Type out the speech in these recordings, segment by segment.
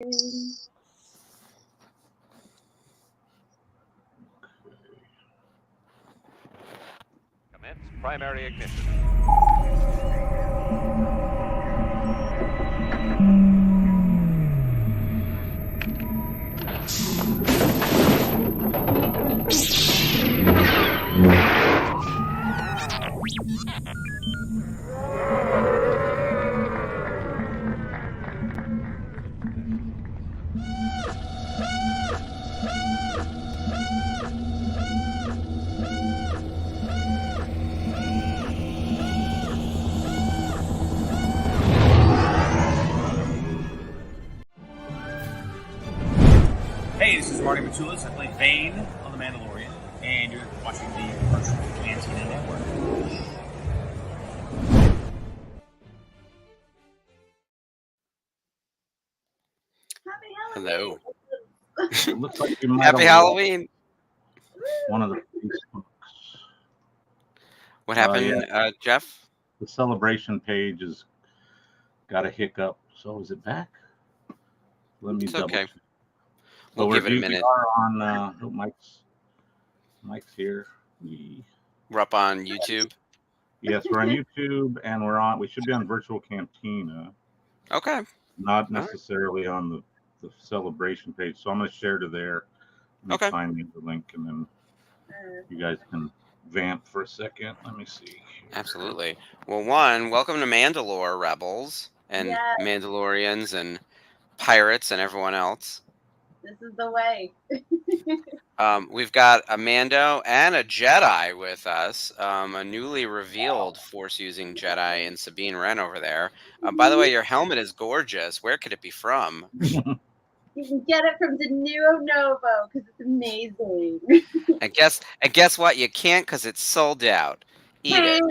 Commence primary ignition. Hey, this is Marty Matulis. I play Vane on The Mandalorian, and you're watching the Virtual Cantina Network. Hello. It looks like you might Happy have Halloween. one of the Facebooks. What happened, Yeah. Jeff? The celebration page has got a hiccup. So is it back? Let me It's double okay. check. We'll give it a We minute. are on Mike's here. We're up on YouTube. Yes, we're on YouTube, and we should be on Virtual Cantina, Okay. not necessarily on the celebration page. So I'm going to share to there. Let me Okay. find the link, and then you guys can vamp for a second. Let me see. Absolutely. Well, welcome to Mandalore Rebels and Yes. Mandalorians and pirates and everyone else. This is the way. We've got a Mando and a Jedi with us, a newly revealed Force-using Jedi in Sabine Wren over there. By the way, your helmet is gorgeous. Where could it be from? You can get it from De Niro Novo because it's amazing. And guess what? You can't because it's sold out. Eat it.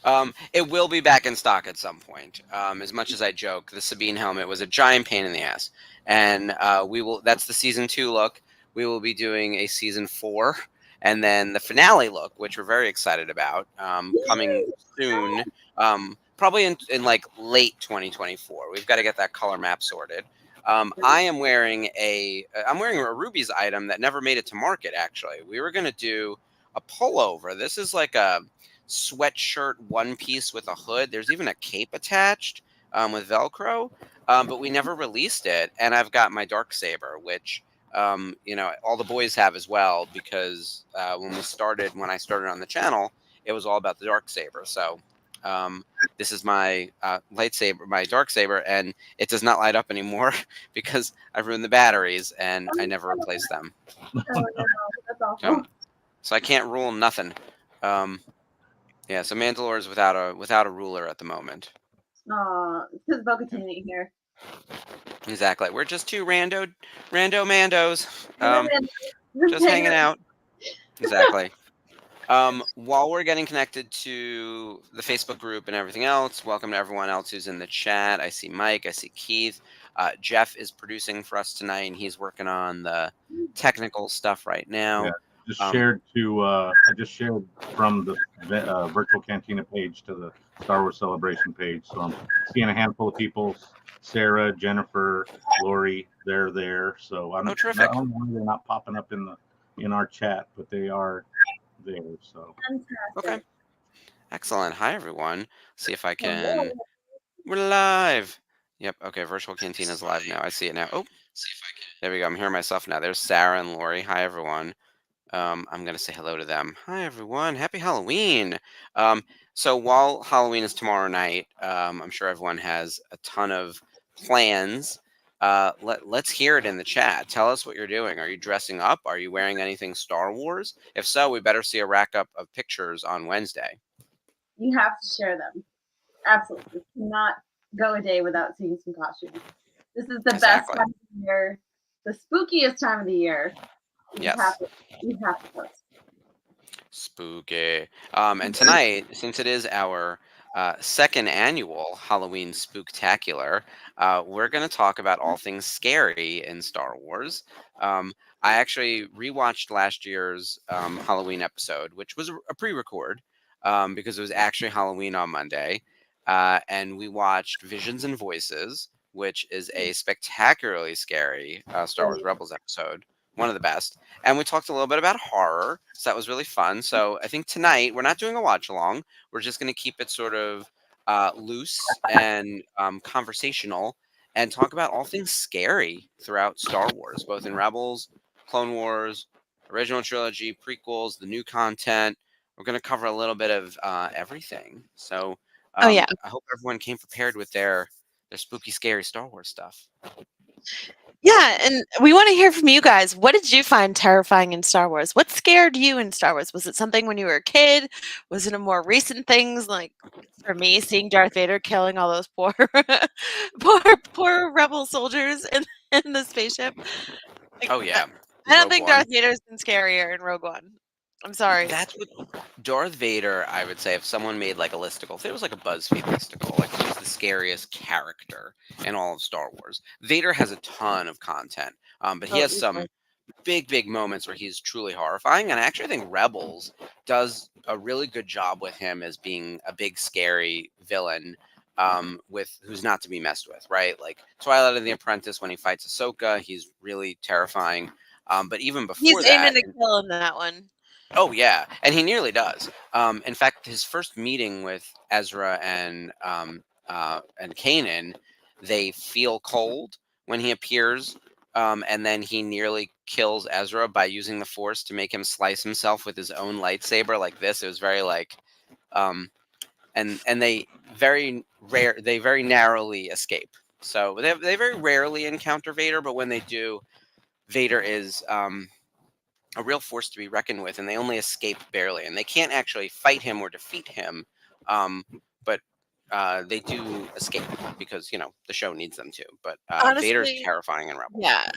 So, it will be back in stock at some point. As much as I joke, the Sabine helmet was a giant pain in the ass, and we will. That's the season 2 look. We will be doing a season 4, and then the finale look, which we're very excited about, coming soon. Probably in like late 2024. We've got to get that color map sorted. I'm wearing a Ruby's item that never made it to market. Actually, we were gonna do a pullover. This is like a sweatshirt one piece with a hood. There's even a cape attached with Velcro, but we never released it. And I've got my dark saber, which all the boys have as well, because when I started on the channel, it was all about the dark saber. So this is my lightsaber, my dark saber, and it does not light up anymore because I ruined the batteries and I never replaced them. Oh no, that's awful. So I can't rule nothing. Yeah, so Mandalore is without a ruler at the moment. Aw, it's because Bo-Katan ain't here. Exactly. We're just two rando Mandos. Just hanging out. Exactly. While we're getting connected to the Facebook group and everything else, welcome to everyone else who's in the chat. I see Mike, I see Keith. Jeff is producing for us tonight, and he's working on the technical stuff right now. Yeah. I just shared from the Virtual Cantina page to the Star Wars Celebration page. So I'm seeing a handful of people. Sarah, Jennifer, Lori, they're there. So I don't know why they're not popping up in our chat, but they are there. So fantastic. Okay. Excellent. Hi everyone. See if I can. We're live. Yep. Okay. Virtual Cantina's live now. I see it now. Oh, see if I can. There we go. I'm hearing myself now. There's Sarah and Lori. Hi everyone. I'm going to say hello to them. Hi, everyone. Happy Halloween. So while Halloween is tomorrow night, I'm sure everyone has a ton of plans. Let's hear it in the chat. Tell us what you're doing. Are you dressing up? Are you wearing anything Star Wars? If so, we better see a rack up of pictures on Wednesday. You have to share them. Absolutely. Cannot go a day without seeing some costumes. This is the best time of the year, the spookiest time of the year. Yes. You have to post. Spooky. And tonight, since it is our second annual Halloween Spooktacular, we're going to talk about all things scary in Star Wars. I actually rewatched last year's Halloween episode, which was a pre-record because it was actually Halloween on Monday. And we watched Visions and Voices, which is a spectacularly scary Star Wars Rebels episode, one of the best. And we talked a little bit about horror, so that was really fun. So I think tonight we're not doing a watch along. We're just going to keep it sort of loose and conversational, and talk about all things scary throughout Star Wars, both in Rebels, Clone Wars, original trilogy, prequels, the new content. We're going to cover a little bit of everything. So Oh yeah. I hope everyone came prepared with their spooky, scary Star Wars stuff. Yeah, and we want to hear from you guys. What did you find terrifying in Star Wars? What scared you in Star Wars? Was it something when you were a kid? Was it a more recent things? Like for me, seeing Darth Vader killing all those poor, poor rebel soldiers in the spaceship. Like, Oh yeah, I don't Rogue think One. Darth Vader's been scarier in Rogue One. I'm sorry. That's what Darth Vader, I would say, if someone made like a listicle, if it was like a BuzzFeed listicle, like who's the scariest character in all of Star Wars? Vader has a ton of content, but he Oh, has some big moments where he's truly horrifying. And I actually think Rebels does a really good job with him as being a big scary villain, with who's not to be messed with, right? Like Twilight of the Apprentice, when he fights Ahsoka, he's really terrifying. But even before He's that, aiming to kill in that one. oh yeah, and he nearly does. In fact, his first meeting with Ezra and Kanan, they feel cold when he appears, and then he nearly kills Ezra by using the Force to make him slice himself with his own lightsaber like this. It was very like, and they very narrowly escape. So they very rarely encounter Vader, but when they do, Vader is a real force to be reckoned with, and they only escape barely, and they can't actually fight him or defeat him, but they do escape because the show needs them to. But Vader's Honestly, terrifying in Rebels. yeah.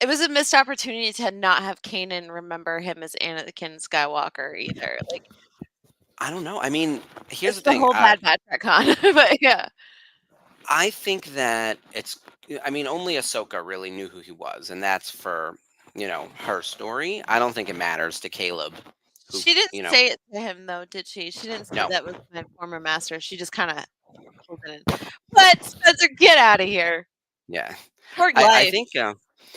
It was a missed opportunity to not have Kanan remember him as Anakin Skywalker either. Like I don't know. I mean, here's it's the the thing. whole bad retcon. But yeah. I think that only Ahsoka really knew who he was, and that's for her story. I don't think it matters to Caleb. Who, She didn't say it to him though, did she? She didn't say No. that was my former master. She just kind of pulled it in. But Spencer, get out of here. Yeah. Pork I life. think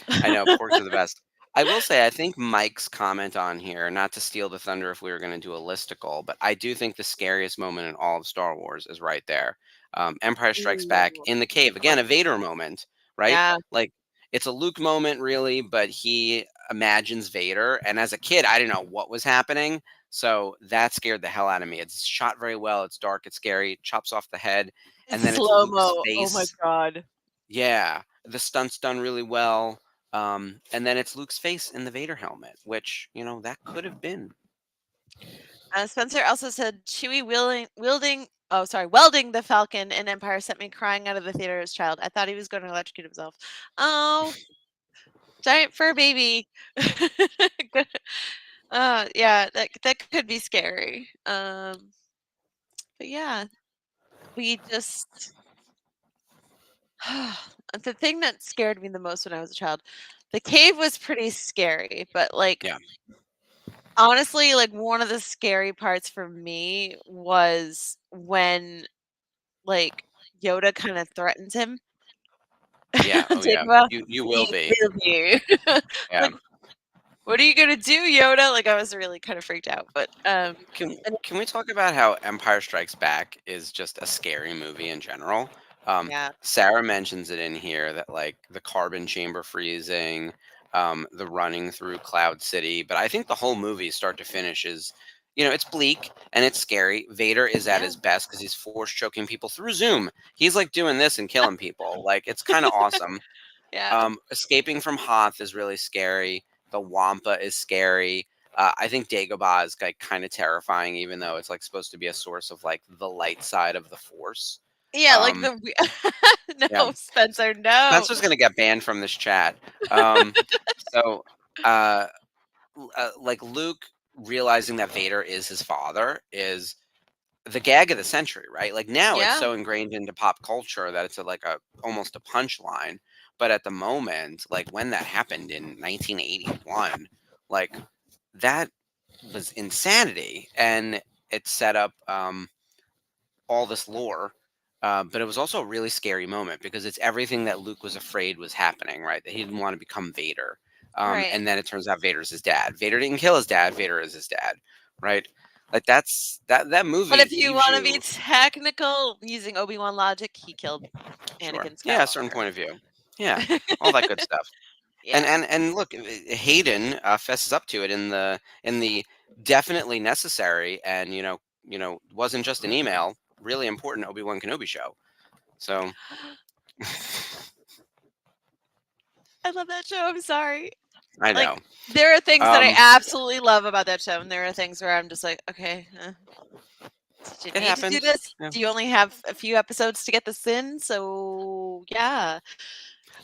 I know porks are the best. I will say I think Mike's comment on here, not to steal the thunder if we were going to do a listicle, but I do think the scariest moment in all of Star Wars is right there. Empire Strikes Back Ooh. in the cave. Again, a Vader moment, right? Yeah. Like it's a Luke moment really, but he imagines Vader, and as a kid I didn't know what was happening, so that scared the hell out of me. It's shot very well, it's dark, it's scary, it chops off the head, and then it's slow-mo. Luke's face. Oh my god. Yeah, the stunt's done really well. And then it's Luke's face in the Vader helmet, which, that could have been. Spencer also said Chewie welding the Falcon in Empire sent me crying out of the theater as a child. I thought he was going to electrocute himself. Oh, giant fur baby. Yeah, that could be scary. But yeah, we just the thing that scared me the most when I was a child, the cave was pretty scary, but like Yeah. honestly, like one of the scary parts for me was when like Yoda kind of threatens him. Yeah. Oh, yeah. Dagobah, You will be. will be. Yeah. Like, what are you gonna do, Yoda? Like I was really kind of freaked out. But Can we talk about how Empire Strikes Back is just a scary movie in general? yeah, Sarah mentions it in here that like the carbon chamber freezing, the running through Cloud City, but I think the whole movie, start to finish, is it's bleak and it's scary. Vader is at his best because he's force choking people through Zoom. He's like doing this and killing people. Like it's kind of awesome. yeah. Escaping from Hoth is really scary. The Wampa is scary. I think Dagobah is like kind of terrifying, even though it's like supposed to be a source of like the light side of the Force. Yeah, like Um, no, yeah. Spencer, no. Spencer's gonna get banned from this chat. So, like Luke realizing that Vader is his father is the gag of the century, right? Like now Yeah. it's so ingrained into pop culture that it's almost a punchline. But at the moment, like when that happened in 1981, like that was insanity, and it set up all this lore But it was also a really scary moment because it's everything that Luke was afraid was happening, right? That he didn't want to become Vader. Right. And then it turns out Vader's his dad. Vader didn't kill his dad. Vader is his dad, right? Like that movie. But if you leaves want to be technical, using Obi-Wan logic, he killed Sure. Anakin Skywalker. Yeah, a certain point of view. Yeah, all that good stuff. Yeah. And look, Hayden fesses up to it in the definitely necessary and wasn't just an email, really important Obi-Wan Kenobi show. So I love that show. I'm sorry. I know. Like, there are things that I Um, absolutely love about that show, and there are things where I'm just like, okay, did you need to do happens. this? Yeah. Do you only have a few episodes to get this in? So yeah.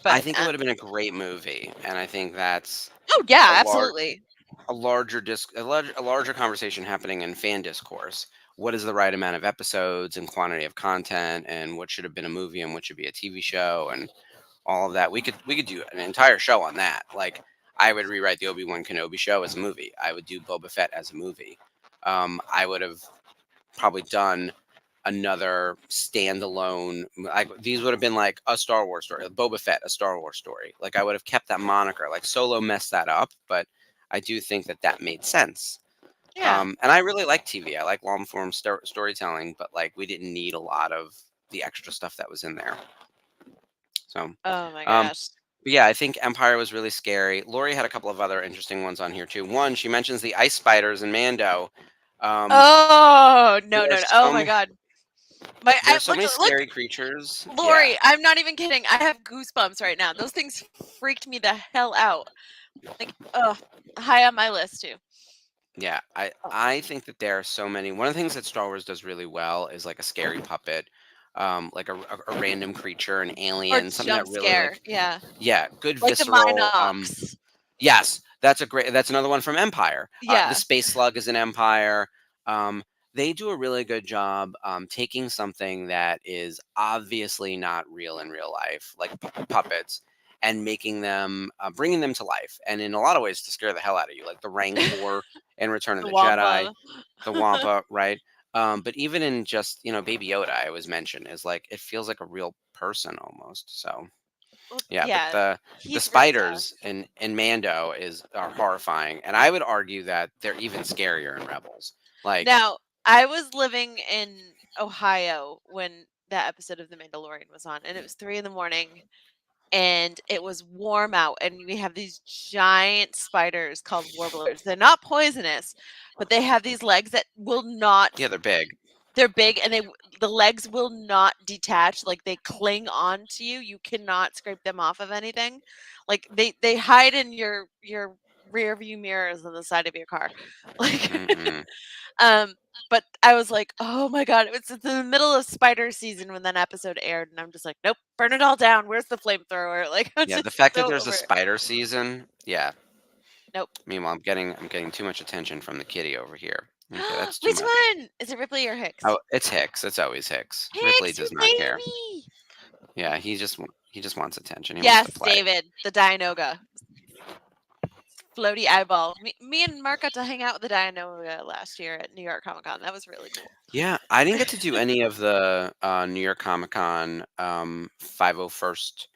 But I think it would have been a great movie, and I think that's oh yeah, a absolutely. a larger conversation happening in fan discourse. What is the right amount of episodes and quantity of content, and what should have been a movie and what should be a TV show, and all of that. We could do an entire show on that. Like I would rewrite the Obi-Wan Kenobi show as a movie. I would do Boba Fett as a movie. I would have probably done another standalone. Like these would have been like a Star Wars story, Boba Fett, a Star Wars story. Like I would have kept that moniker. Like Solo messed that up, but I do think that made sense. Yeah. And I really like TV. I like long form storytelling, but like we didn't need a lot of the extra stuff that was in there. So, oh my gosh. but yeah, I think Empire was really scary. Lori had a couple of other interesting ones on here too. One, she mentions the ice spiders in Mando. Oh no! there's Oh so my ma- god! There's so many scary creatures. Lori, Yeah. I'm not even kidding. I have goosebumps right now. Those things freaked me the hell out. Like, oh, high on my list too. Yeah, I think that there are so many. One of the things that Star Wars does really well is like a scary puppet, like a random creature, an Or alien, something that jump really scare. like Yeah. good Like the visceral. Minox. Yes, that's another one from Empire. Yeah. The Space Slug is an Empire. They do a really good job taking something that is obviously not real in real life, like puppets, and making them, bringing them to life, and in a lot of ways to scare the hell out of you, like the Rancor in Return of The the Jedi, Wampa. the Wampa, right? But even in just Baby Yoda, I always mention is like it feels like a real person almost. So Well, yeah, yeah. but He's the really spiders tough. in Mando are horrifying, and I would argue that they're even scarier in Rebels. Like Now, I was living in Ohio when that episode of The Mandalorian was on, and it was 3 in the morning, and it was warm out, and we have these giant spiders called warblers. They're not poisonous, but they have these legs that will not. yeah, they're big. They're big, and the legs will not detach. Like they cling on to you. You cannot scrape them off of anything. Like they hide in your rear view mirrors on the side of your car. Like but I was like, oh my god, it was in the middle of spider season when that episode aired, and I'm just like, nope, burn it all down. Where's the flamethrower? Like, I'm Yeah, the just fact that so there's a over it. spider season, yeah. Nope. Meanwhile, I'm getting too much attention from the kitty over here. Okay, that's too Which much. one? Is it Ripley or Hicks? Oh, it's Hicks. It's always Hicks. Ripley Hicks, does you not care. baby! Yeah, he just wants attention. He Yes, wants to play. David, the Dianoga. Floaty eyeball. Me and Mark got to hang out with the Dianoga last year at New York Comic Con. That was really cool. Yeah, I didn't get to do any of the New York Comic Con 501st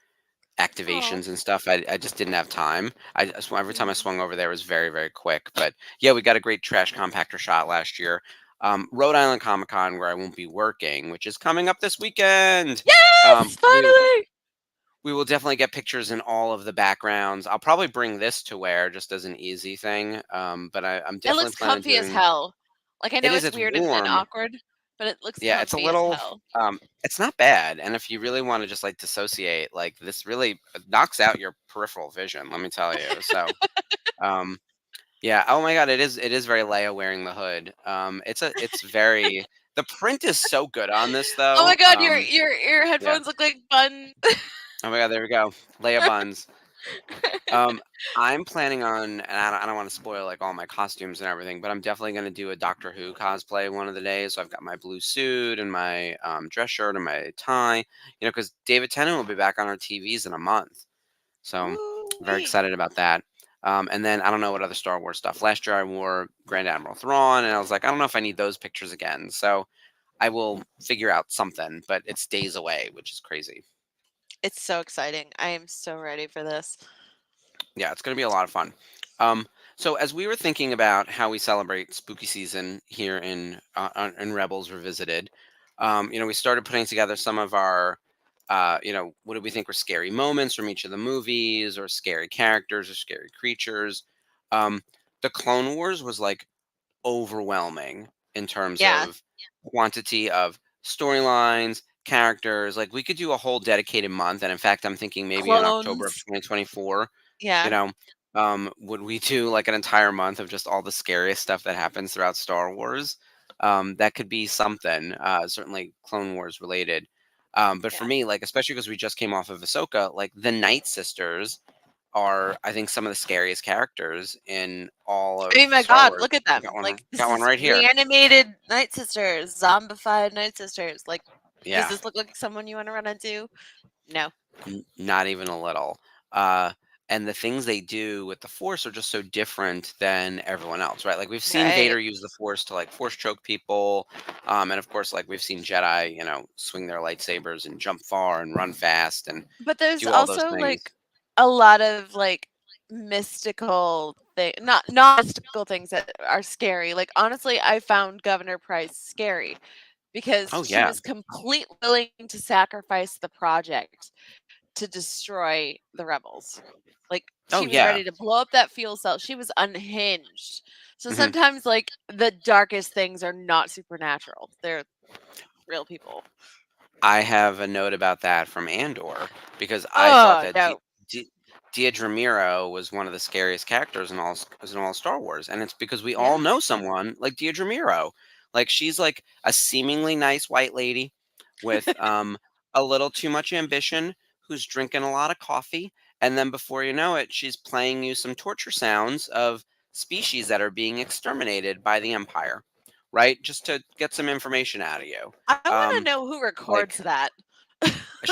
activations and stuff. I just didn't have time. Every time I swung over there it was very, very quick. But yeah, we got a great trash compactor shot last year. Rhode Island Comic Con, where I won't be working, which is coming up this weekend. Yes, finally! We will definitely get pictures in all of the backgrounds. I'll probably bring this to wear just as an easy thing. But I'm definitely It looks planning comfy as doing- hell. Like I know is, it's it's weird and warm. awkward, but it looks Yeah, comfy it's a little. as hell. It's not bad, and if you really want to just like dissociate, like this really knocks out your peripheral vision. Let me tell you. So, yeah. Oh my God, it is very Leia wearing the hood. It's very. The print is so good on this though. Oh my god, your headphones look like bun. Oh my God, there we go, Leia buns. I'm planning on, and I don't want to spoil like all my costumes and everything, but I'm definitely going to do a Doctor Who cosplay one of the days. So I've got my blue suit and my dress shirt and my tie, because David Tennant will be back on our TVs in a month. So I'm very excited about that. And then I don't know what other Star Wars stuff. Last year I wore Grand Admiral Thrawn, and I was like, I don't know if I need those pictures again. So I will figure out something, but it's days away, which is crazy. It's so exciting. I am so ready for this. Yeah, it's going to be a lot of fun. So as we were thinking about how we celebrate spooky season here in Rebels Revisited, we started putting together some of our, what do we think were scary moments from each of the movies, or scary characters, or scary creatures. The Clone Wars was like overwhelming in terms Yeah. of quantity of storylines, characters. Like we could do a whole dedicated month, and in fact, I'm thinking maybe in October of Clones. 2024. Yeah. Would we do like an entire month of just all the scariest stuff that happens throughout Star Wars? That could be something. Certainly Clone Wars related. But for Yeah. me, like especially because we just came off of Ahsoka, like the Night Sisters are, I think, some of the scariest characters in all of I mean, my Star God, Wars. look at them. Got one, Like, this got one is right here. reanimated Night Sisters, zombified Night Sisters. Like, Yeah, does this look like someone you want to run into? No. not even a little. And the things they do with the Force are just so different than everyone else, right? Like we've seen Right. Vader use the Force to like Force choke people, and of course, like we've seen Jedi, swing their lightsabers and jump far and run fast and But there's do all those also things. like a lot of like mystical thing, not mystical things that are scary. Like honestly, I found Governor Price scary because Oh she yeah, was completely willing to sacrifice the project to destroy the rebels. Like oh she was yeah. ready to blow up that fuel cell. She was unhinged. So Mhm. sometimes like the darkest things are not supernatural. They're real people. I have a note about that from Andor because I thought Oh that no. Deidre Miro was one of the scariest characters in all Star Wars, and it's because we Yeah. all know someone like Deidre Miro. Like she's like a seemingly nice white lady with a little too much ambition, who's drinking a lot of coffee, and then before you know it, she's playing you some torture sounds of species that are being exterminated by the Empire, right? Just to get some information out of you. I want to Um, know who records that.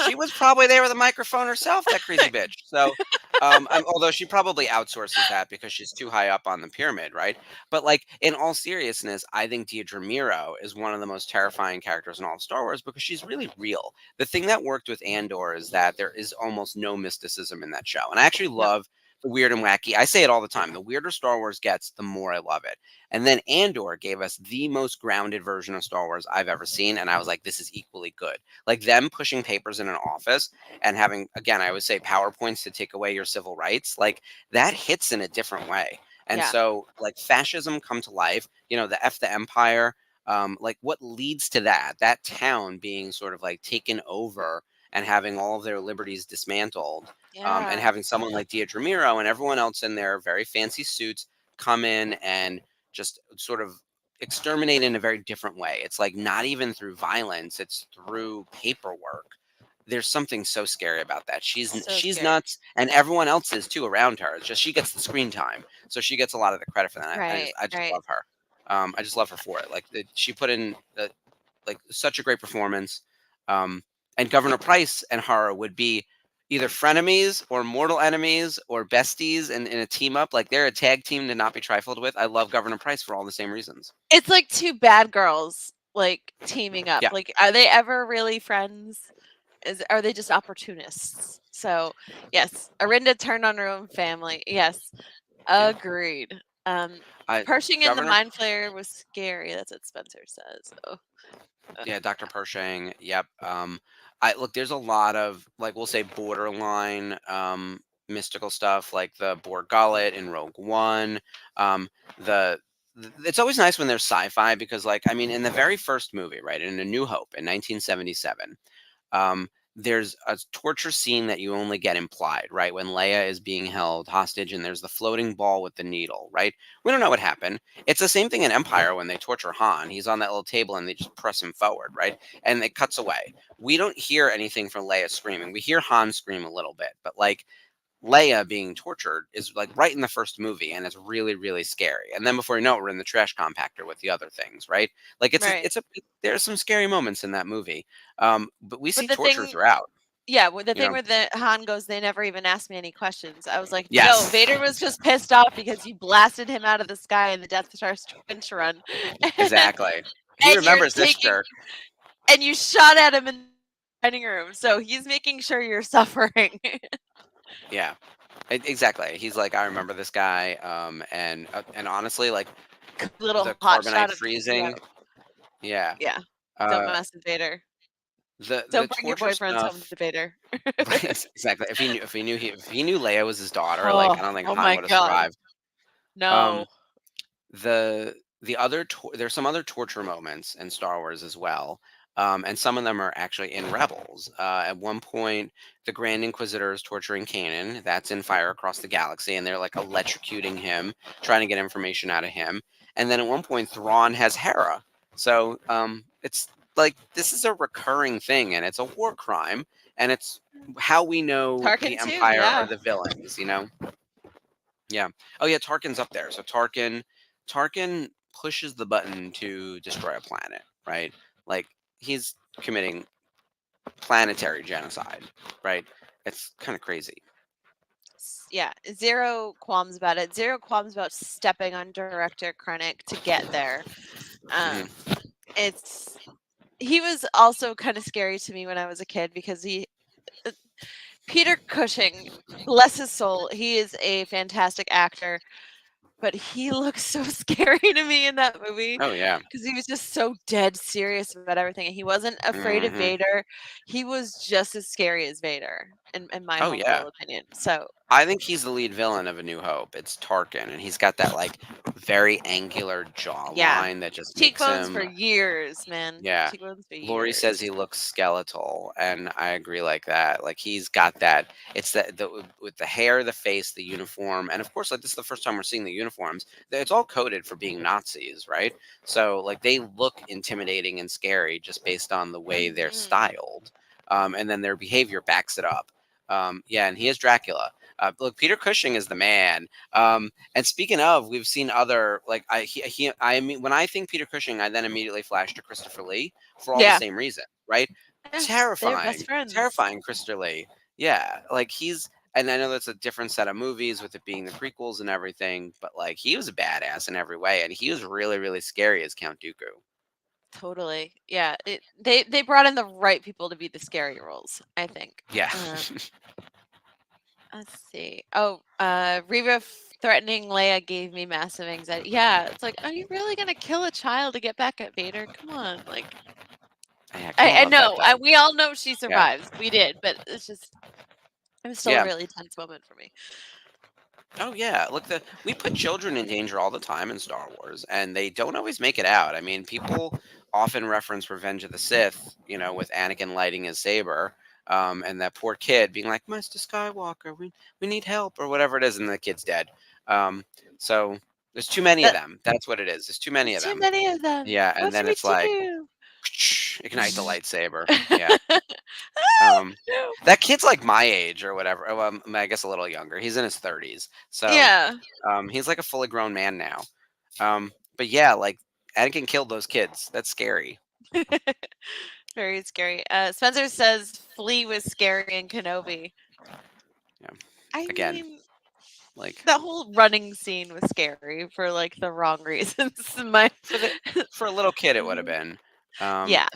She was probably there with a microphone herself, that crazy bitch. So, although she probably outsources that because she's too high up on the pyramid, right? But like in all seriousness, I think Deidre Miro is one of the most terrifying characters in all of Star Wars because she's really real. The thing that worked with Andor is that there is almost no mysticism in that show, and I actually love the weird and wacky. I say it all the time. The weirder Star Wars gets, the more I love it. And then Andor gave us the most grounded version of Star Wars I've ever seen, and I was like, this is equally good. Like them pushing papers in an office and having, again, I would say PowerPoints to take away your civil rights, like that hits in a different way. And Yeah. so like fascism come to life, the F the Empire, like what leads to that town being sort of like taken over and having all of their liberties dismantled, Yeah. and having someone like Deidre Miro and everyone else in their very fancy suits come in and just sort of exterminate in a very different way. It's like not even through violence, it's through paperwork. There's something so scary about that. She's So she's scary. nuts, and everyone else is too around her. It's just she gets the screen time, so she gets a lot of the credit for that. Right. I just Right. love her. I just love her for it. Like she put in like such a great performance. And Governor Price and her would be either frenemies or mortal enemies or besties in a team up. Like they're a tag team to not be trifled with. I love Governor Price for all the same reasons. It's like two bad girls like teaming up. Yeah. Like, are they ever really friends? Are they just opportunists? So yes, Arinda turned on her own family. Yes, agreed. Pershing in the Governor- Mind Flayer was scary. That's what Spencer says. So. Yeah, Dr. Pershing. Yep. Look, there's a lot of like we'll say borderline mystical stuff like the Borg Gullet in Rogue One. It's always nice when there's sci-fi because like I mean in the very first movie, right, in A New Hope in 1977, there's a torture scene that you only get implied, right? When Leia is being held hostage and there's the floating ball with the needle, right? We don't know what happened. It's the same thing in Empire when they torture Han. He's on that little table and they just press him forward, right? And it cuts away. We don't hear anything from Leia screaming. We hear Han scream a little bit, but like Leia being tortured is like right in the first movie, and it's really, really scary. And then before you know it, we're in the trash compactor with the other things, right? Like there's some scary moments in that movie, but we see torture throughout. Yeah, the thing where the Han goes, they never even asked me any questions. I was like, Yes. no, Vader was just pissed off because you blasted him out of the sky in the Death Star Trench Run. Exactly. He And you're remembers this taking- jerk. And you shot at him in the dining room, so he's making sure you're suffering. Yeah, exactly. He's like, I remember this guy. And honestly, like Little the hot shot carbonite of freezing. Yeah. Yeah. Don't Uh, mess with Vader. the Don't bring your torture boyfriends home stuff. to Vader. Exactly. If he knew Leia was his daughter, like I don't think Oh Han my would have God. survived. No. The other there's some other torture moments in Star Wars as well. And some of them are actually in Rebels. At one point, the Grand Inquisitor is torturing Kanan. That's in Fire Across the Galaxy, and they're like electrocuting him, trying to get information out of him. And then at one point, Thrawn has Hera. So it's like this is a recurring thing, and it's a war crime, and it's how we know Tarkin the too, Empire yeah. are the villains. You know. Yeah. Oh yeah, Tarkin's up there. So Tarkin pushes the button to destroy a planet, right? Like he's committing planetary genocide, right? It's kind of crazy. Yeah, zero qualms about it. Zero qualms about stepping on director Krennic to get there. He was also kind of scary to me when I was a kid because Peter Cushing, bless his soul, he is a fantastic actor, but he looks so scary to me in that movie. Oh yeah. Because he was just so dead serious about everything. And he wasn't afraid of Mhm. Vader. He was just as scary as Vader, in my Oh, humble yeah. opinion. So I think he's the lead villain of A New Hope. It's Tarkin, and he's got that like very angular jawline that just makes cheekbones him. for years, man. Yeah. Cheekbones for Lori years. says he looks skeletal, and I agree like that. Like he's got that. It's with the hair, the face, the uniform, and of course, like this is the first time we're seeing the uniforms. It's all coded for being Nazis, right? So like they look intimidating and scary just based on the way they're Mhm. styled, and then their behavior backs it up. Yeah, and he is Dracula. Look, Peter Cushing is the man. And speaking of, we've seen other like I mean, when I think Peter Cushing, I then immediately flash to Christopher Lee for all the Yeah. same reason, right? Yeah, they're Terrifying, best friends. terrifying Christopher Lee. Yeah, like he's, and I know that's a different set of movies with it being the prequels and everything, but like he was a badass in every way, and he was really, really scary as Count Dooku. Totally. Yeah. They brought in the right people to be the scary roles, I think. Yeah. Let's see. Oh, Reva threatening Leia gave me massive anxiety. Yeah, it's like, are you really gonna kill a child to get back at Vader? Come on, like. Yeah, I love that, know. though. We all know she survives. We did, but it's just. It was still Yeah. a really tense moment for me. Oh yeah, look, we put children in danger all the time in Star Wars, and they don't always make it out. I mean, people often reference Revenge of the Sith, you know, with Anakin lighting his saber, and that poor kid being like, "Master Skywalker, we need help," or whatever it is, and the kid's dead. So there's too many of them. That's what it is. There's too many of them. Too many of them. Yeah, and What then are we it's to like, do? ignite the lightsaber. Yeah. That kid's like my age or whatever. Well, I guess a little younger. He's in his 30s. So Yeah. he's like a fully grown man now. But yeah, like Anakin killed those kids. That's scary. Very scary. Spencer says Flea was scary in Kenobi. Yeah. I Again, mean, like that whole running scene was scary for like the wrong reasons. for a little kid, it would have been. Yeah.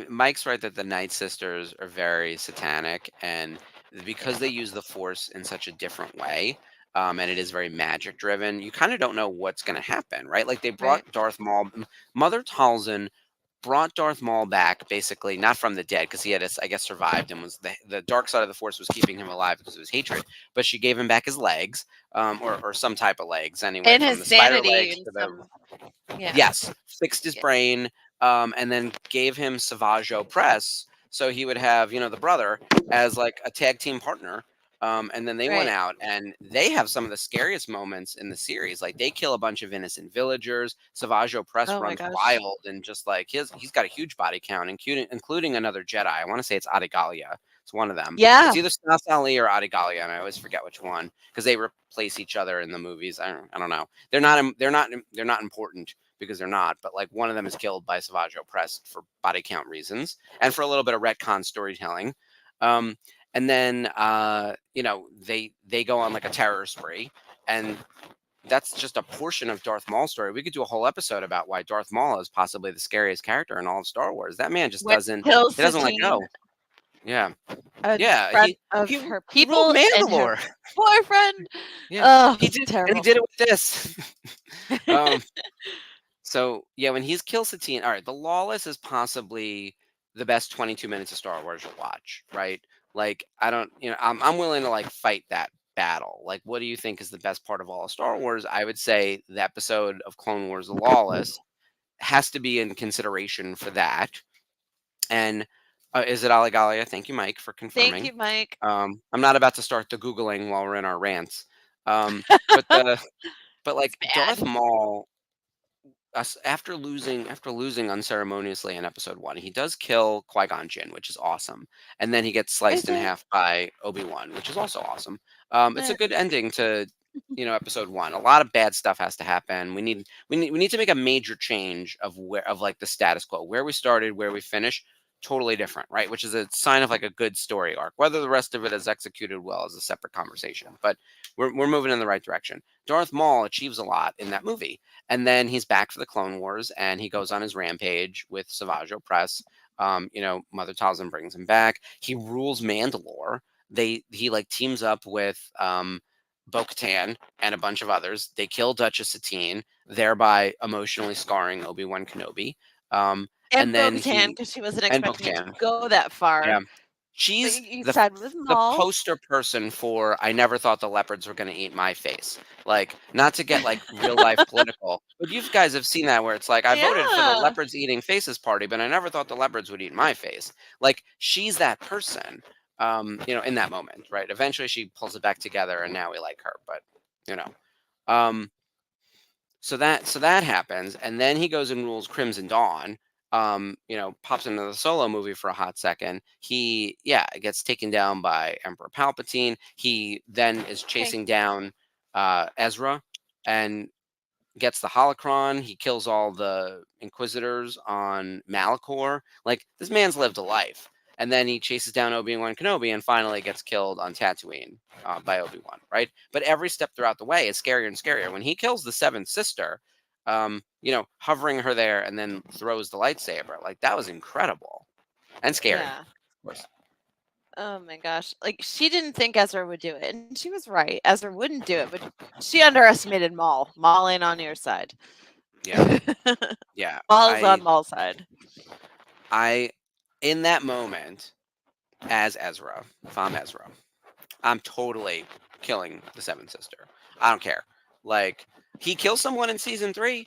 Mike's right that the Night Sisters are very satanic, and because they use the Force in such a different way, and it is very magic driven, you kind of don't know what's going to happen, right? Like they brought Darth Maul, Mother Talzin brought Darth Maul back, basically not from the dead because he had, I guess, survived and was the dark side of the Force was keeping him alive because of his hatred. But she gave him back his legs, or some type of legs anyway, And from his the spider sanity legs and to the yeah. yes, fixed his brain. And then gave him Savage Opress, so he would have, you know, the brother as like a tag team partner. And then they went out, and they have some of the scariest moments in the series. Like they kill a bunch of innocent villagers. Savage Opress runs wild, and just like he's got a huge body count, including another Jedi. I want to say it's Adigalia. It's one of them. Yeah, it's either Snas Ali or Adigalia, and I always forget which one because they replace each other in the movies. I don't know. They're not important. Because they're not, but like one of them is killed by Savage Opress for body count reasons and for a little bit of retcon storytelling. And then you know, they go on like a terror spree, and that's just a portion of Darth Maul's story. We could do a whole episode about why Darth Maul is possibly the scariest character in all of Star Wars. That man just When doesn't kills he doesn't let Satine go. Yeah. in Yeah, front of he her he people ruled and her Mandalore. boyfriend. Yeah. Oh, He did, and terrible. he did it with this. So yeah, when he's kill Satine, all right, the Lawless is possibly the best 22 minutes of Star Wars you'll watch, right? Like, I don't, I'm willing to like fight that battle. Like, what do you think is the best part of all of Star Wars? I would say the episode of Clone Wars, The Lawless, has to be in consideration for that. And is it Aligalia? Thank you, Mike, for confirming. Thank you, Mike. I'm not about to start the Googling while we're in our rants. But like Darth Maul, after losing unceremoniously in episode 1, he does kill Qui-Gon Jinn, which is awesome, and then he gets sliced in half by Obi-Wan, which is also awesome. It's a good ending to episode 1. A lot of bad stuff has to happen. We need to make a major change of like the status quo, where we started, where we finish. Totally different, right? Which is a sign of like a good story arc. Whether the rest of it is executed well is a separate conversation, but we're moving in the right direction. Darth Maul achieves a lot in that movie, and then he's back for the Clone Wars, and he goes on his rampage with Savage Opress. Mother Talzin brings him back. He rules Mandalore. He like teams up with Bo-Katan and a bunch of others. They kill Duchess Satine, thereby emotionally scarring Obi-Wan Kenobi. And then Bo-Katan, because she wasn't expecting it to go that far. Yeah. She's the poster person for I never thought the leopards were going to eat my face. Like, not to get like real life political, but you guys have seen that where it's like, I voted for the leopards eating faces party, but I never thought the leopards would eat my face. Like, she's that person, in that moment, right? Eventually she pulls it back together and now we like her, but so that happens. And then he goes and rules Crimson Dawn. Pops into the Solo movie for a hot second. He gets taken down by Emperor Palpatine. He then is chasing down Ezra and gets the holocron. He kills all the Inquisitors on Malachor. Like, this man's lived a life. And then he chases down Obi-Wan Kenobi and finally gets killed on Tatooine by Obi-Wan, right? But every step throughout the way is scarier and scarier. When he kills the seventh sister, hovering her there and then throws the lightsaber, like, that was incredible and scary. Yeah. Of course. Oh my gosh. Like, she didn't think Ezra would do it. And she was right. Ezra wouldn't do it, but she underestimated Maul. Maul ain't on your side. Yeah. Yeah. Maul's on Maul's side. In that moment, as Ezra, if I'm Ezra, I'm totally killing the seventh sister. I don't care. Like, he kills someone in season 3.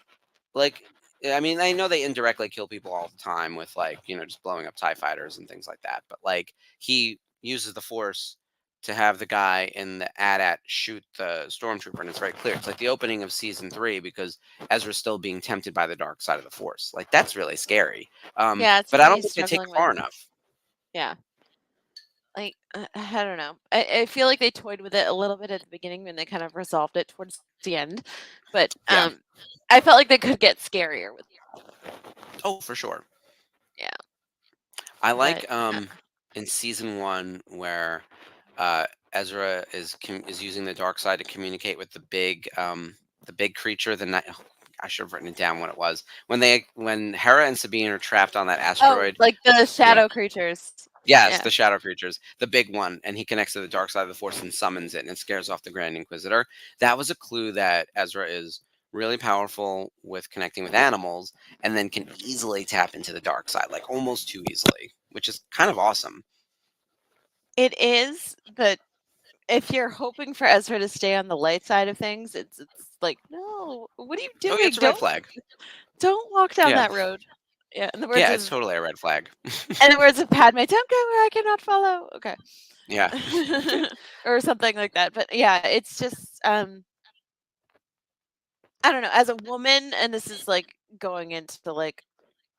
Like, I mean, I know they indirectly kill people all the time with, like, just blowing up TIE fighters and things like that. But, like, he uses the Force to have the guy in the AT-AT shoot the stormtrooper, and it's very clear. It's like the opening of season 3 because Ezra's still being tempted by the dark side of the Force. Like, that's really scary. Yeah, but I don't think they take far enough. Yeah. Like, I don't know. I feel like they toyed with it a little bit at the beginning and they kind of resolved it towards the end. But I felt like they could get scarier with it. Oh, for sure. Yeah. I like in season 1 where Ezra is using the dark side to communicate with the big creature. I should have written it down what it was. When Hera and Sabine are trapped on that asteroid. Oh, like the shadow creatures. Yes, the shadow creatures, the big one, and he connects to the dark side of the Force and summons it, and it scares off the Grand Inquisitor. That was a clue that Ezra is really powerful with connecting with animals, and then can easily tap into the dark side, like almost too easily, which is kind of awesome. It is, but if you're hoping for Ezra to stay on the light side of things, it's like, no, what are you doing? Oh, it's a red flag. Don't walk down that road. Yeah, it's totally a red flag. In the words of Padme, don't go where I cannot follow. Okay. Yeah. Or something like that. But yeah, it's just I don't know, as a woman, and this is like going into like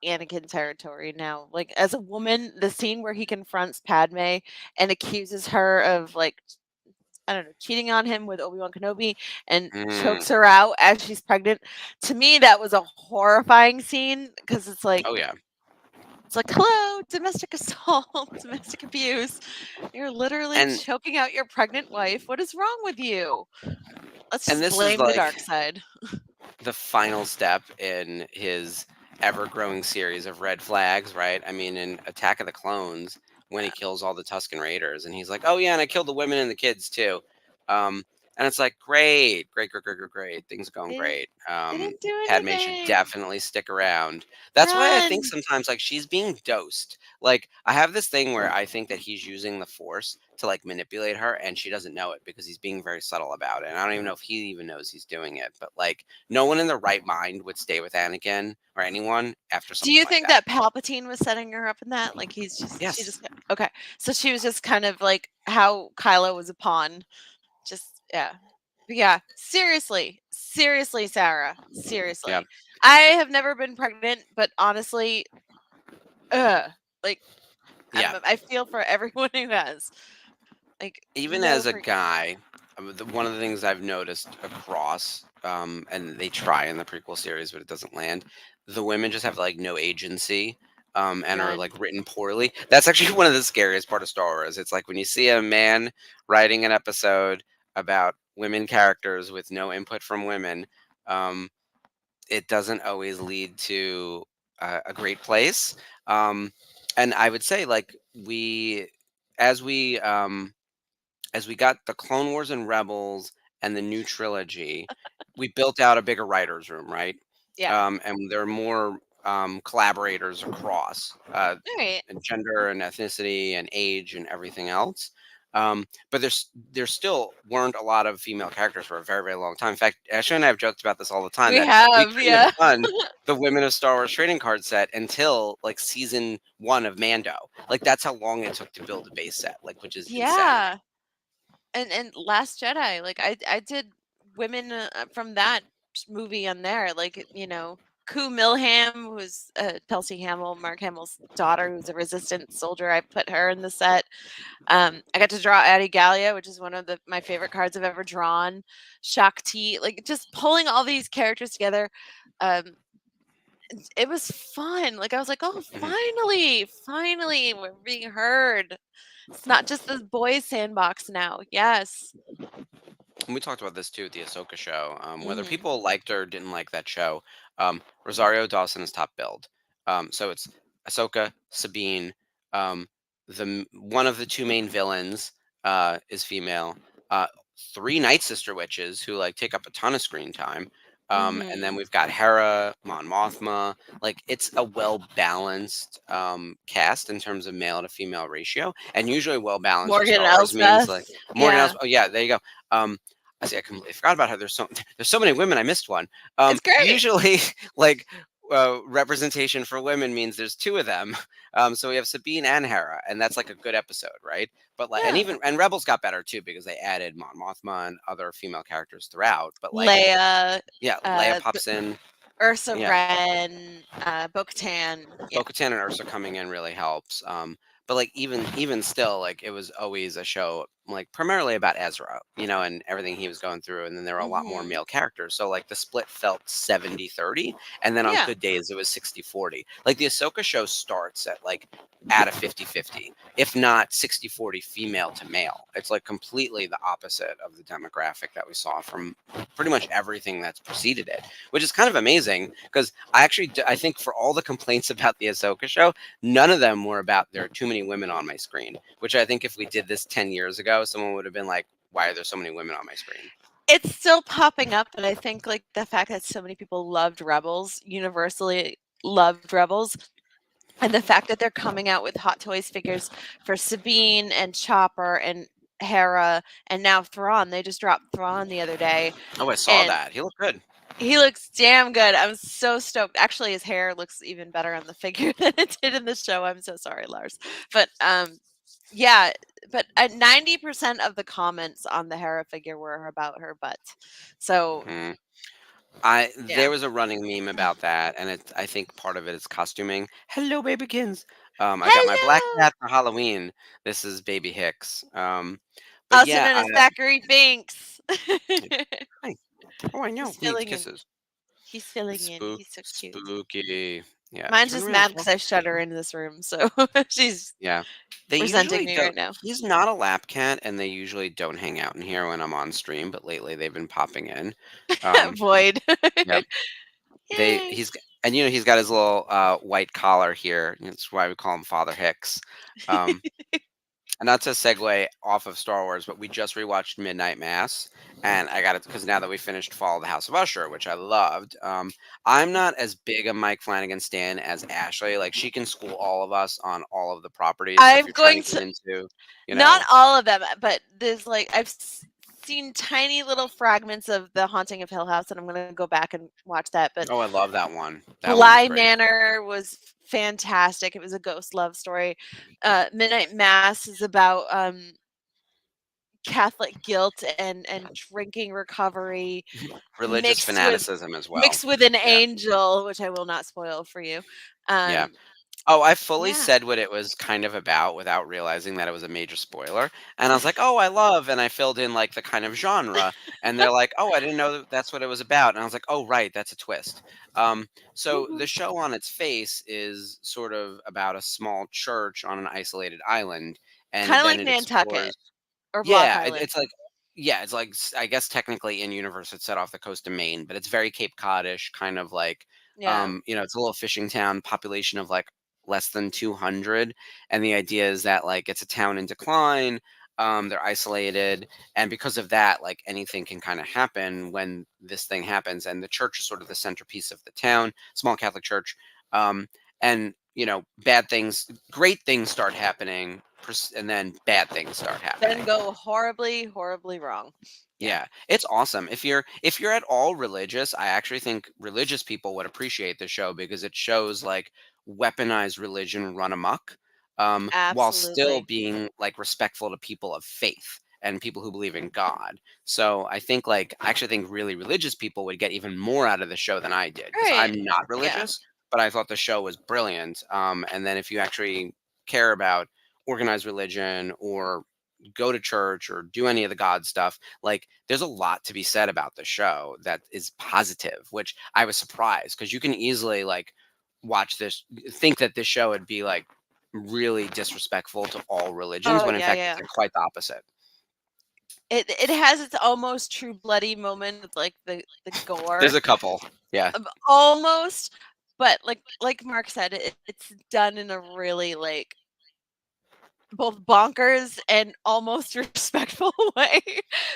Anakin territory now. Like, as a woman, the scene where he confronts Padme and accuses her of, like, I don't know, cheating on him with Obi-Wan Kenobi and chokes her out as she's pregnant. To me, that was a horrifying scene because it's like, oh yeah, it's like, hello, domestic assault, domestic abuse. You're literally choking out your pregnant wife. What is wrong with you? Let's And just this is blame the like dark side. the final step in his ever-growing series of red flags, right? I mean, in Attack of the Clones, when he kills all the Tusken Raiders, and he's like, "Oh yeah, and I killed the women and the kids too," and it's like, great, great, great, great, great, great. Things are going They great. They didn't do Padme should anything. definitely stick around. That's why I think Run. sometimes like she's being dosed. Like I have this thing where I think that he's using the Force to like manipulate her, and she doesn't know it because he's being very subtle about it. And I don't even know if he even knows he's doing it. But like, no one in their right mind would stay with Anakin or anyone after Do something you like think that. that Palpatine was setting her up in that? Like she Yes. just okay. So she was just kind of like how Kylo was a pawn. Just yeah. But yeah, seriously, Sarah, seriously. Yeah. I have never been pregnant, but honestly, like Yeah. I feel for everyone who has. Like Even no as a freaking guy, one of the things I've noticed across, and they try in the prequel series, but it doesn't land. The women just have like no agency, and are none. like written poorly. That's actually one of the scariest part of Star Wars. It's like when you see a man writing an episode about women characters with no input from women, um, it doesn't always lead to a great place. And I would say like as we as we got the Clone Wars and Rebels and the new trilogy, we built out a bigger writers' room, right? Yeah. And there are more collaborators across All right. gender and ethnicity and age and everything else. But there still weren't a lot of female characters for a very, very long time. In fact, Ashley and I have joked about this all the time We that we have, couldn't yeah. have done the Women of Star Wars trading card set until like season 1 of Mando. Like that's how long it took to build a base set, like which is insane. Yeah. And Last Jedi, like I did women from that movie on there, like Ku Milham, who was Kelsey Hamill, Mark Hamill's daughter, who's a resistance soldier. I put her in the set. I got to draw Addie Gallia, which is one of my favorite cards I've ever drawn. Shakti, like just pulling all these characters together. It was fun. Like I was like, oh, finally, we're being heard. It's not just this boys' sandbox now. Yes. And we talked about this too at the Ahsoka show. Whether Mhm. people liked or didn't like that show, Rosario Dawson is top billed. So it's Ahsoka, Sabine, one of the two main villains is female. 3 Night Sister witches who like take up a ton of screen time. And then we've got Hera, Mon Mothma. Like it's a well balanced cast in terms of male to female ratio, and usually well balanced. Morgan Star Wars means Elsbeth. like Morgan Yeah. Elsbeth. Oh yeah, there you go. I see. I completely forgot about her. There's so many women. I missed one. It's great. Usually, like representation for women means there's 2 of them. So we have Sabine and Hera, and that's like a good episode, right? But like, and Yeah. even Rebels got better too because they added Mon Mothma and other female characters throughout. But like, Leia, yeah, Leia pops in. Ursa Yeah. Wren, Bo-Katan. Yeah. Bo-Katan and Ursa coming in really helps. But like even still, like it was always a show like primarily about Ezra, and everything he was going through, and then there were a lot more Mhm. male characters. So like the split felt 70-30, and then on Yeah. good days it was 60-40. Like the Ahsoka show starts at a 50-50, if not 60-40 female to male. It's like completely the opposite of the demographic that we saw from pretty much everything that's preceded it, which is kind of amazing because I think for all the complaints about the Ahsoka show, none of them were about there are too many women on my screen, which I think if we did this 10 years ago, someone would have been like, why are there so many women on my screen? It's still popping up, and I think like the fact that so many people loved Rebels, universally loved Rebels, and the fact that they're coming out with Hot Toys figures for Sabine and Chopper and Hera and now Thrawn. They just dropped Thrawn the other day. Oh, I saw And that. He looked good. he looks damn good. I'm so stoked. Actually, his hair looks even better on the figure than it did in the show. I'm so sorry, Lars. But yeah, but 90% of the comments on the Hera figure were about her butt. So Mhm. Yeah. There was a running meme about that, and I think part of it is costuming. Hello, babykins. I got my black Hello! cat for Halloween. This is Baby Hicks. But Also yeah, known as Zachary Binks. oh, I know. He's filling in. Kisses. He's filling in. He's so cute. Spooky. Yeah. Mine's turn just around, mad Phil. because I shut her into this room, so she's Yeah. They resenting usually me don't. right now. He's not a lap cat, and they usually don't hang out in here when I'm on stream. But lately, they've been popping in. Void. Yeah. Yay. And he's got his little white collar here. That's why we call him Father Hicks. Um, and not to segue off of Star Wars, but we just rewatched Midnight Mass, and I got it because now that we finished Fall of the House of Usher, which I loved. I'm not as big a Mike Flanagan stan as Ashley. Like she can school all of us on all of the properties. So if I'm you're trying going to get to into, not all of them, but there's like seen tiny little fragments of The Haunting of Hill House, and I'm going to go back and watch that. But oh, I love that one. That one's Bly great. Manor was fantastic. It was a ghost love story. Midnight Mass is about Catholic guilt and drinking recovery Religious mixed with fanaticism as well. mixed with an Yeah. angel, which I will not spoil for you. Yeah. Oh, I fully yeah. said what it was kind of about without realizing that it was a major spoiler. And I was like, "Oh, I love," and I filled in like the kind of genre, and they're like, "Oh, I didn't know that's what it was about." And I was like, "Oh, right, that's a twist." So the show on its face is sort of about a small church on an isolated island, and Kind of then like it Nantucket explores. or Block Yeah, Island. it's like it's like I guess technically in universe it's set off the coast of Maine, but it's very Cape Codish, kind of like Yeah. it's a little fishing town, population of like less than 200, and the idea is that like it's a town in decline. They're isolated, and because of that, like anything can kind of happen when this thing happens. And the church is sort of the centerpiece of the town, small Catholic church. And bad things, great things start happening, and then bad things start happening. Then go horribly, horribly wrong. Yeah, it's awesome. If you're at all religious, I actually think religious people would appreciate the show because it shows like weaponized religion run amok, while still Absolutely. being like respectful to people of faith and people who believe in God. So I think I actually think really religious people would get even more out of the show than I did because Right. I'm not religious, but I thought the show was brilliant. And then if you actually care about organized religion or go to church or do any of the God stuff, like there's a lot to be said about the show that is positive, which I was surprised because you can easily like watch this, think that this show would be like really disrespectful to all religions, Oh, when in yeah, fact yeah. it's like, quite the opposite. It has its almost true bloody moment with like the gore. There's a couple, yeah. Almost, but like Mark said, it's done in a really like both bonkers and almost respectful way.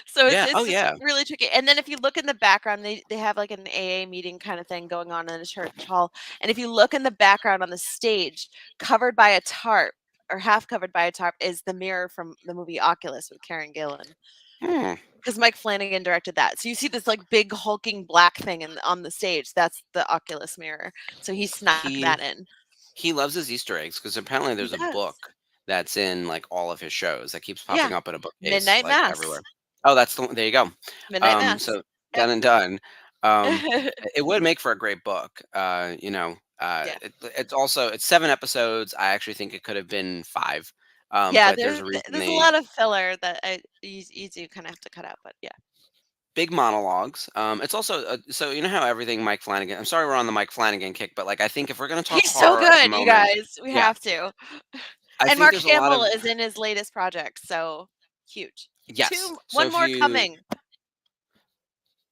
So Yeah. it's Oh just yeah. really tricky. And then if you look in the background, they have like an AA meeting kind of thing going on in a church hall. And if you look in the background on the stage, covered by a tarp or half covered by a tarp, is the mirror from the movie Oculus with Karen Gillan. Hmm. Because Mike Flanagan directed that. So you see this like big hulking black thing on the stage. That's the Oculus mirror. So he snuck that in. He loves his Easter eggs because apparently there's a does. book that's in like all of his shows that keeps popping up in a bookcase Midnight like Mass. everywhere. Oh, that's the one. There you go. Midnight Mass. So done and done. It would make for a great book. It's also, it's 7 episodes. I actually think it could have been 5. Yeah, but there's a reason a lot of filler that you do kind of have to cut out, but yeah. big monologues. It's also so you know how everything Mike Flanagan. I'm sorry we're on the Mike Flanagan kick, but like I think if we're gonna talk He's so horror at the good, you moment, guys. We yeah, have to. I And think Mark there's a lot Hamill of is in his latest project, so huge. yes. So One if more you- coming.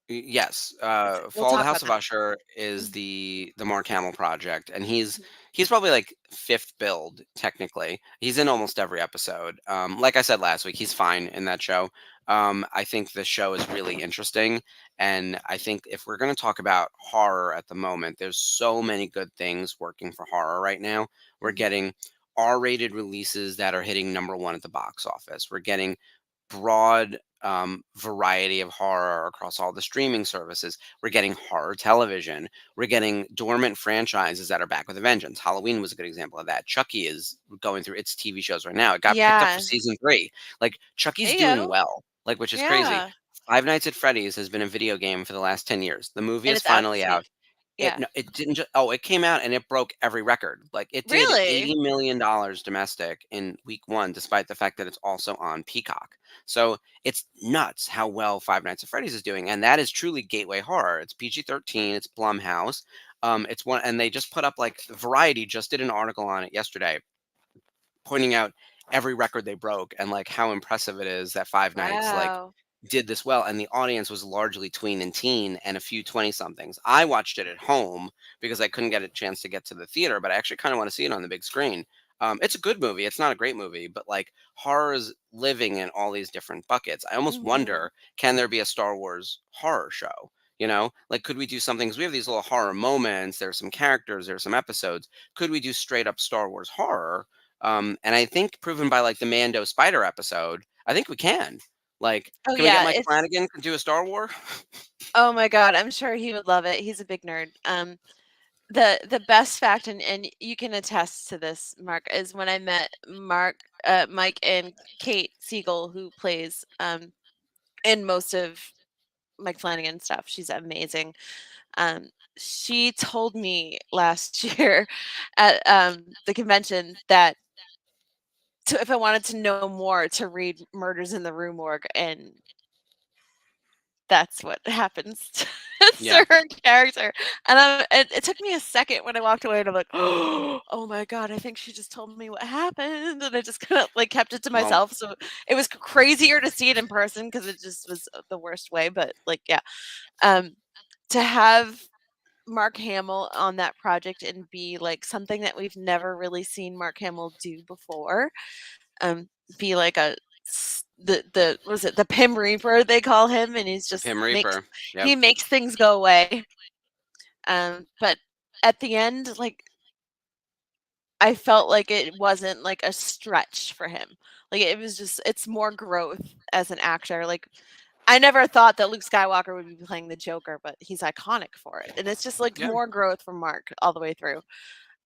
Yes, We'll Fall of talk the House about of that. Usher is the Mark Hamill project, and he's probably like 5th build technically. He's in almost every episode. Like I said last week, he's fine in that show. I think the show is really interesting, and I think if we're going to talk about horror at the moment, there's so many good things working for horror right now. We're getting R-rated releases that are hitting #1 at the box office. We're getting broad variety of horror across all the streaming services. We're getting horror television. We're getting dormant franchises that are back with a vengeance. Halloween was a good example of that. Chucky is going through its TV shows right now. It got picked up Yeah. for season 3. Like Chucky's There you doing go. well, like which is crazy. Yeah. Five Nights at Freddy's has been a video game for the last 10 years. The movie And is it's out finally this out. week. Yeah. It didn't just, it came out and it broke every record. Like it did Really? $80 million domestic in week 1, despite the fact that it's also on Peacock. So it's nuts how well Five Nights at Freddy's is doing, and that is truly gateway horror. It's PG-13. It's Blumhouse. It's one, and they just put up like Variety just did an article on it yesterday, pointing out every record they broke and like how impressive it is that Five Nights like Wow. did this well, and the audience was largely tween and teen and a few 20 somethings. I watched it at home because I couldn't get a chance to get to the theater, but I actually kind of want to see it on the big screen. It's a good movie. It's not a great movie, but like horror is living in all these different buckets. I almost Mhm. wonder, can there be a Star Wars horror show? You know, like could we do something? Because we have these little horror moments. There's some characters. There's some episodes. Could we do straight up Star Wars horror? And I think proven by like the Mando Spider episode, I think we can. Like, Oh can we get yeah, Mike it's Flanagan to do a Star War? oh my god, I'm sure he would love it. He's a big nerd. The best fact, and you can attest to this, Mark, is when I met Mike and Kate Siegel, who plays in most of Mike Flanagan stuff. She's amazing. She told me last year at the convention that if I wanted to know more, to read Murders in the Rue Morgue, and that's what happens to Yeah. her character. And it took me a second when I walked away, and I'm like, oh my god, I think she just told me what happened, and I just kind of like kept it to Well, myself. So it was crazier to see it in person because it just was the worst way. But like, yeah, to have Mark Hamill on that project and be like something that we've never really seen Mark Hamill do before, be like the was it the Pim Reaper they call him, and he's just Pim makes Reaper. Yep. he makes things go away. But at the end, like I felt like it wasn't like a stretch for him. Like it was just it's more growth as an actor. Like I never thought that Luke Skywalker would be playing the Joker, but he's iconic for it. And it's just like Yeah. more growth from Mark all the way through.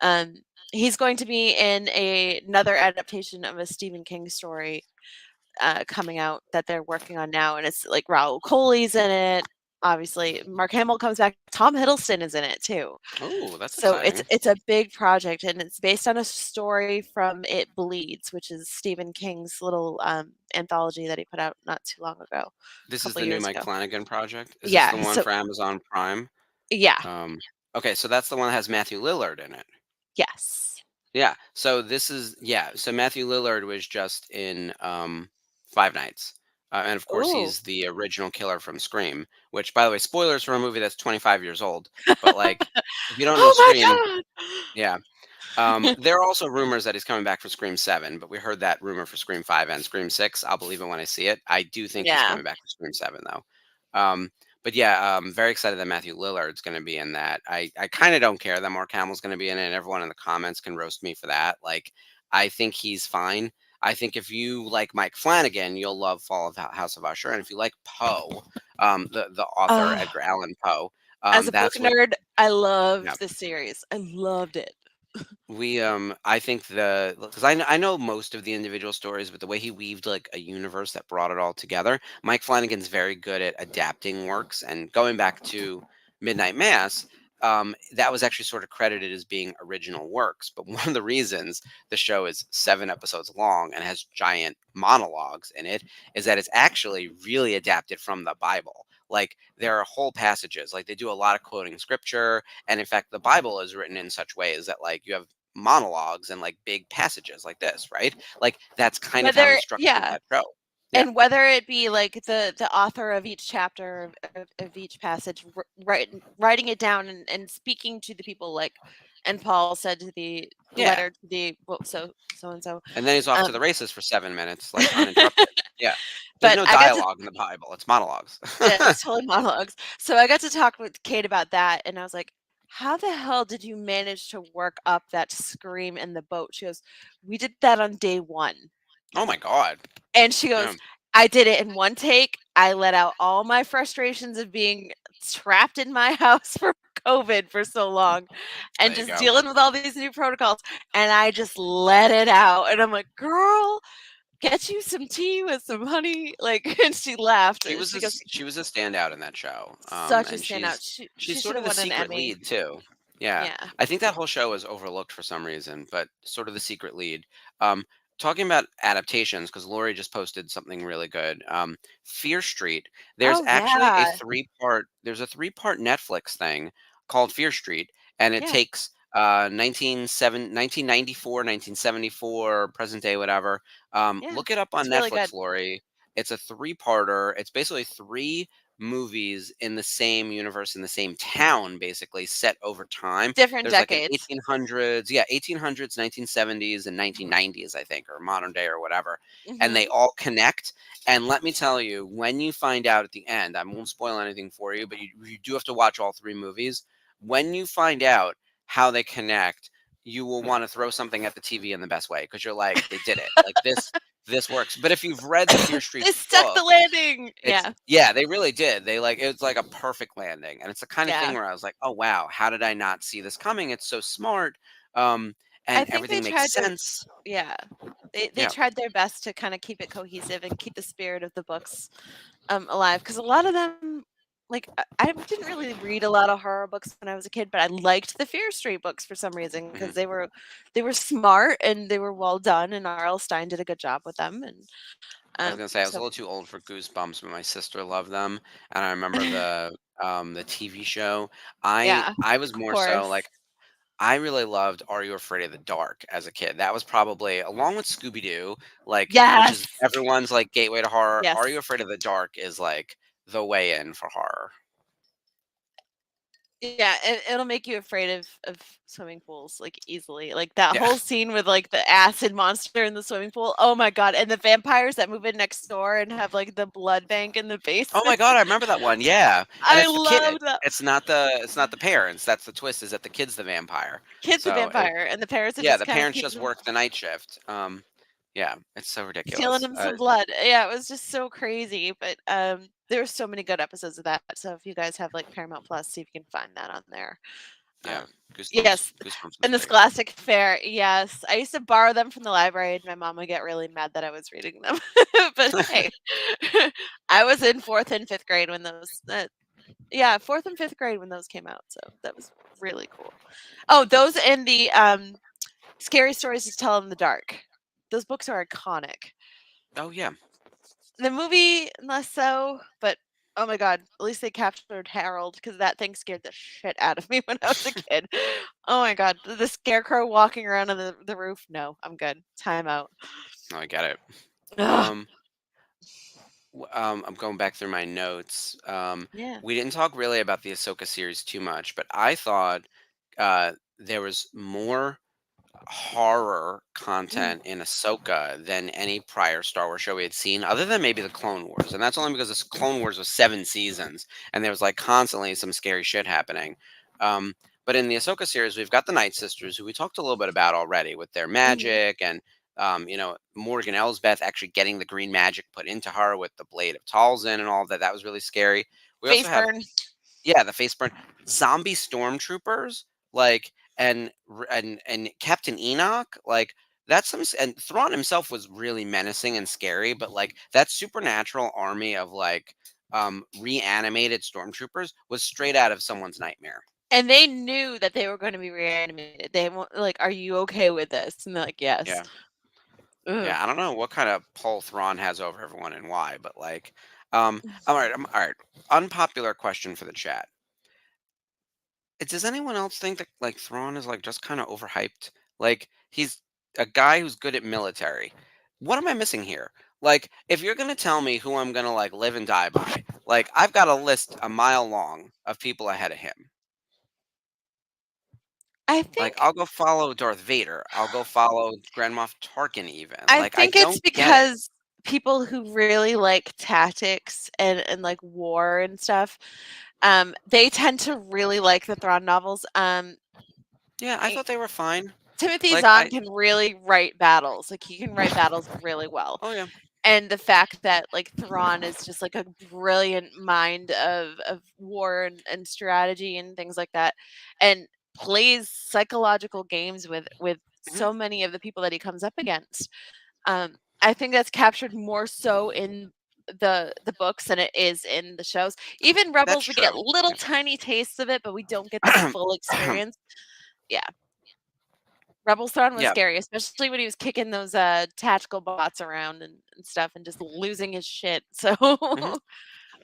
Um, he's going to be in another adaptation of a Stephen King story coming out that they're working on now, and it's like Raul Coley's in it. Obviously, Mark Hamill comes back. Tom Hiddleston is in it too. Oh, that's So exciting. it's a big project, and it's based on a story from It Bleeds, which is Stephen King's little anthology that he put out not too long ago, a This is couple the new years Mike ago. Flanagan project. Is this the Yeah. one So for Amazon Prime? yeah. Okay, so that's the one that has Matthew Lillard in it. Yes. Yeah. So this is So Matthew Lillard was just in Five Nights. And of course, Oh. he's the original killer from Scream, which, by the way, spoilers for a movie that's 25 years old. But like, if you don't know Oh my Scream, god. yeah. There are also rumors that he's coming back for Scream 7, but we heard that rumor for Scream 5 and Scream 6. I'll believe it when I see it. I do think he's Yeah. coming back for Scream 7, though. But yeah, very excited that Matthew Lillard's going to be in that. I kind of don't care that Mark Hamill's going to be in it, and everyone in the comments can roast me for that. Like, I think he's fine. I think if you like Mike Flanagan, you'll love Fall of House of Usher, and if you like Poe, the author Oh, Edgar Allan Poe, as a book that's what. nerd, I Yeah. loved the series. I loved it. I think because I know most of the individual stories, but the way he weaved like a universe that brought it all together, Mike Flanagan's very good at adapting works. And going back to Midnight Mass, that was actually sort of credited as being original works. But one of the reasons the show is 7 episodes long and has giant monologues in it is that it's actually really adapted from the Bible. Like there are whole passages, like they do a lot of quoting scripture, and in fact, the Bible is written in such ways that like you have monologues and like big passages like this, right? Like that's kind of how he Whether structured yeah, that show. Yeah. and whether it be like the author of each chapter of each passage writing it down and speaking to the people, like, and Paul said to the Yeah. letter to the so and so. And then he's off to the races for 7 minutes, like uninterrupted. Yeah. There's But no I got to dialogue in the Bible. It's monologues. yeah, it's totally monologues. So I got to talk with Kate about that, and I was like, how the hell did you manage to work up that scream in the boat? She goes, we did that on day 1. Oh my God. And she goes, Yeah. I did it in one take. I let out all my frustrations of being trapped in my house for COVID for so long and There you just go. dealing with all these new protocols. And I just let it out. And I'm like, girl, get you some tea with some honey. Like, and she laughed. She was She goes, she was a standout in that show. such a And standout. she's She sort should of have the won an secret Emmy. lead too. Yeah. Yeah. I think that whole show is overlooked for some reason, but sort of the secret lead. Talking about adaptations, because Lori just posted something really good. Fear Street. There's Oh, actually yeah. there's a 3-part Netflix thing called Fear Street, and it Yeah. takes 1994, 1974, present day, whatever. Yeah. Look it up on It's really Netflix, good. Lori. It's a 3-parter. It's basically 3 movies in the same universe in the same town, basically set over time. Different There's like an decades. 1800s, yeah, 1800s, 1970s, and 1990s, I think, or modern day or whatever, and they Mhm. all connect. And let me tell you, when you find out at the end, I won't spoil anything for you, but you do have to watch all 3 movies. When you find out how they connect, you will want to throw something at the TV in the best way because you're like, they did it. Like this works. But if you've read the Fear Street They stuck the book, landing. it's Yeah. yeah, they really did. They like it was like a perfect landing. And it's the kind of thing Yeah. where I was like, "Oh wow, how did I not see this coming? It's so smart." Um I and think they everything makes tried to sense. yeah. They Yeah. tried their best to kind of keep it cohesive and keep the spirit of the books alive because a lot of them like I didn't really read a lot of horror books when I was a kid, but I liked the Fear Street books for some reason because Mhm. they were smart and they were well done, and R.L. Stein did a good job with them. And I was gonna say I was a so little too old for Goosebumps, but my sister loved them, and I remember the TV show. yeah, I was of more so course. like I really loved Are You Afraid of the Dark as a kid. That was probably along with Scooby Doo, like which is Yes. everyone's like gateway to horror. Are You Yes. Afraid of the Dark is like the way in for horror. Yeah, it'll make you afraid of swimming pools, like, easily. Like, that Yeah. whole scene with, like, the acid monster in the swimming pool, oh my god, and the vampires that move in next door and have, like, the blood bank in the Oh my basement. god, I remember that one. Yeah, and I it's the kid. love that. It's not the parents. That's the twist. Is that the kid's the vampire? Kid's a So it, vampire, and the parents are yeah, just the kinda parents keeping just him work the night shift. Yeah, it's so stealing ridiculous. him some blood. Yeah, it was just so crazy, but, there were so many good episodes of that, so if you guys have, like, Paramount Plus, see if you can find that on there. Yeah, Um, Goosebumps. yes, Goosebumps was and the big. Scholastic Fair, yes. I used to borrow them from the library, and my mom would get really mad that I was reading them. But hey, I was in 4th and 5th grade when those yeah, 4th and 5th grade when those came out, so that was really cool. Oh, those and the, Scary Stories to Tell in the Dark. Those books are iconic. Oh yeah. The movie, less so, but oh my god, at least they captured Harold because that thing scared the shit out of me when I was a kid. Oh my god, the scarecrow walking around on the roof. No, I'm good. Time out. No, I get it. Ugh. Um, I'm going back through my notes. Yeah. We didn't talk really about the Ahsoka series too much, but I thought there was more horror Mm. content in Ahsoka than any prior Star Wars show we had seen, other than maybe the Clone Wars, and that's only because this Clone Wars was 7 seasons, and there was like constantly some scary shit happening. Um, but in the Ahsoka series, we've got the Night Sisters, who we talked a little bit about already, with their Mhm. magic and Morgan Elsbeth actually getting the green magic put into her with the blade of Talzin and all of that. That was really scary. We also Face have burn. yeah, the face burn. Zombie stormtroopers, like, and Captain Enoch, like that's and Thrawn himself was really menacing and scary, but like that supernatural army of like reanimated stormtroopers was straight out of someone's nightmare. And they knew that they were going to be reanimated. They like, "Are you okay with this?" And they're like, "Yes." Yeah. Ugh. Yeah, I don't know what kind of pull Thrawn has over everyone and why, but like all right, all right. Unpopular question for the chat. Does anyone else think that like Thrawn is like just kind of overhyped? Like he's a guy who's good at military. What am I missing here? Like if you're gonna tell me who I'm gonna like live and die by, like I've got a list a mile long of people ahead of him. I Like think I'll go follow Darth Vader. I'll go follow Grand Moff Tarkin even. I Like I think it's don't get it. because people who really like tactics and like war and stuff, they tend to really like the Thrawn novels. Yeah, I I- thought they were fine. Timothy Like Zahn I can really write battles. Like he can write battles really well. oh yeah. And the fact that like Thrawn is just like a brilliant mind of war and strategy and things like that, and plays psychological games with Mhm. so many of the people that he comes up against. I think that's captured more so in the books than it is in the shows. Even That's Rebels, we get true. little tiny tastes of it, but we don't get the full experience. Yeah, Rebels Thrawn was Yeah. scary, especially when he was kicking those tactical bots around and stuff and just losing his shit. So Mhm.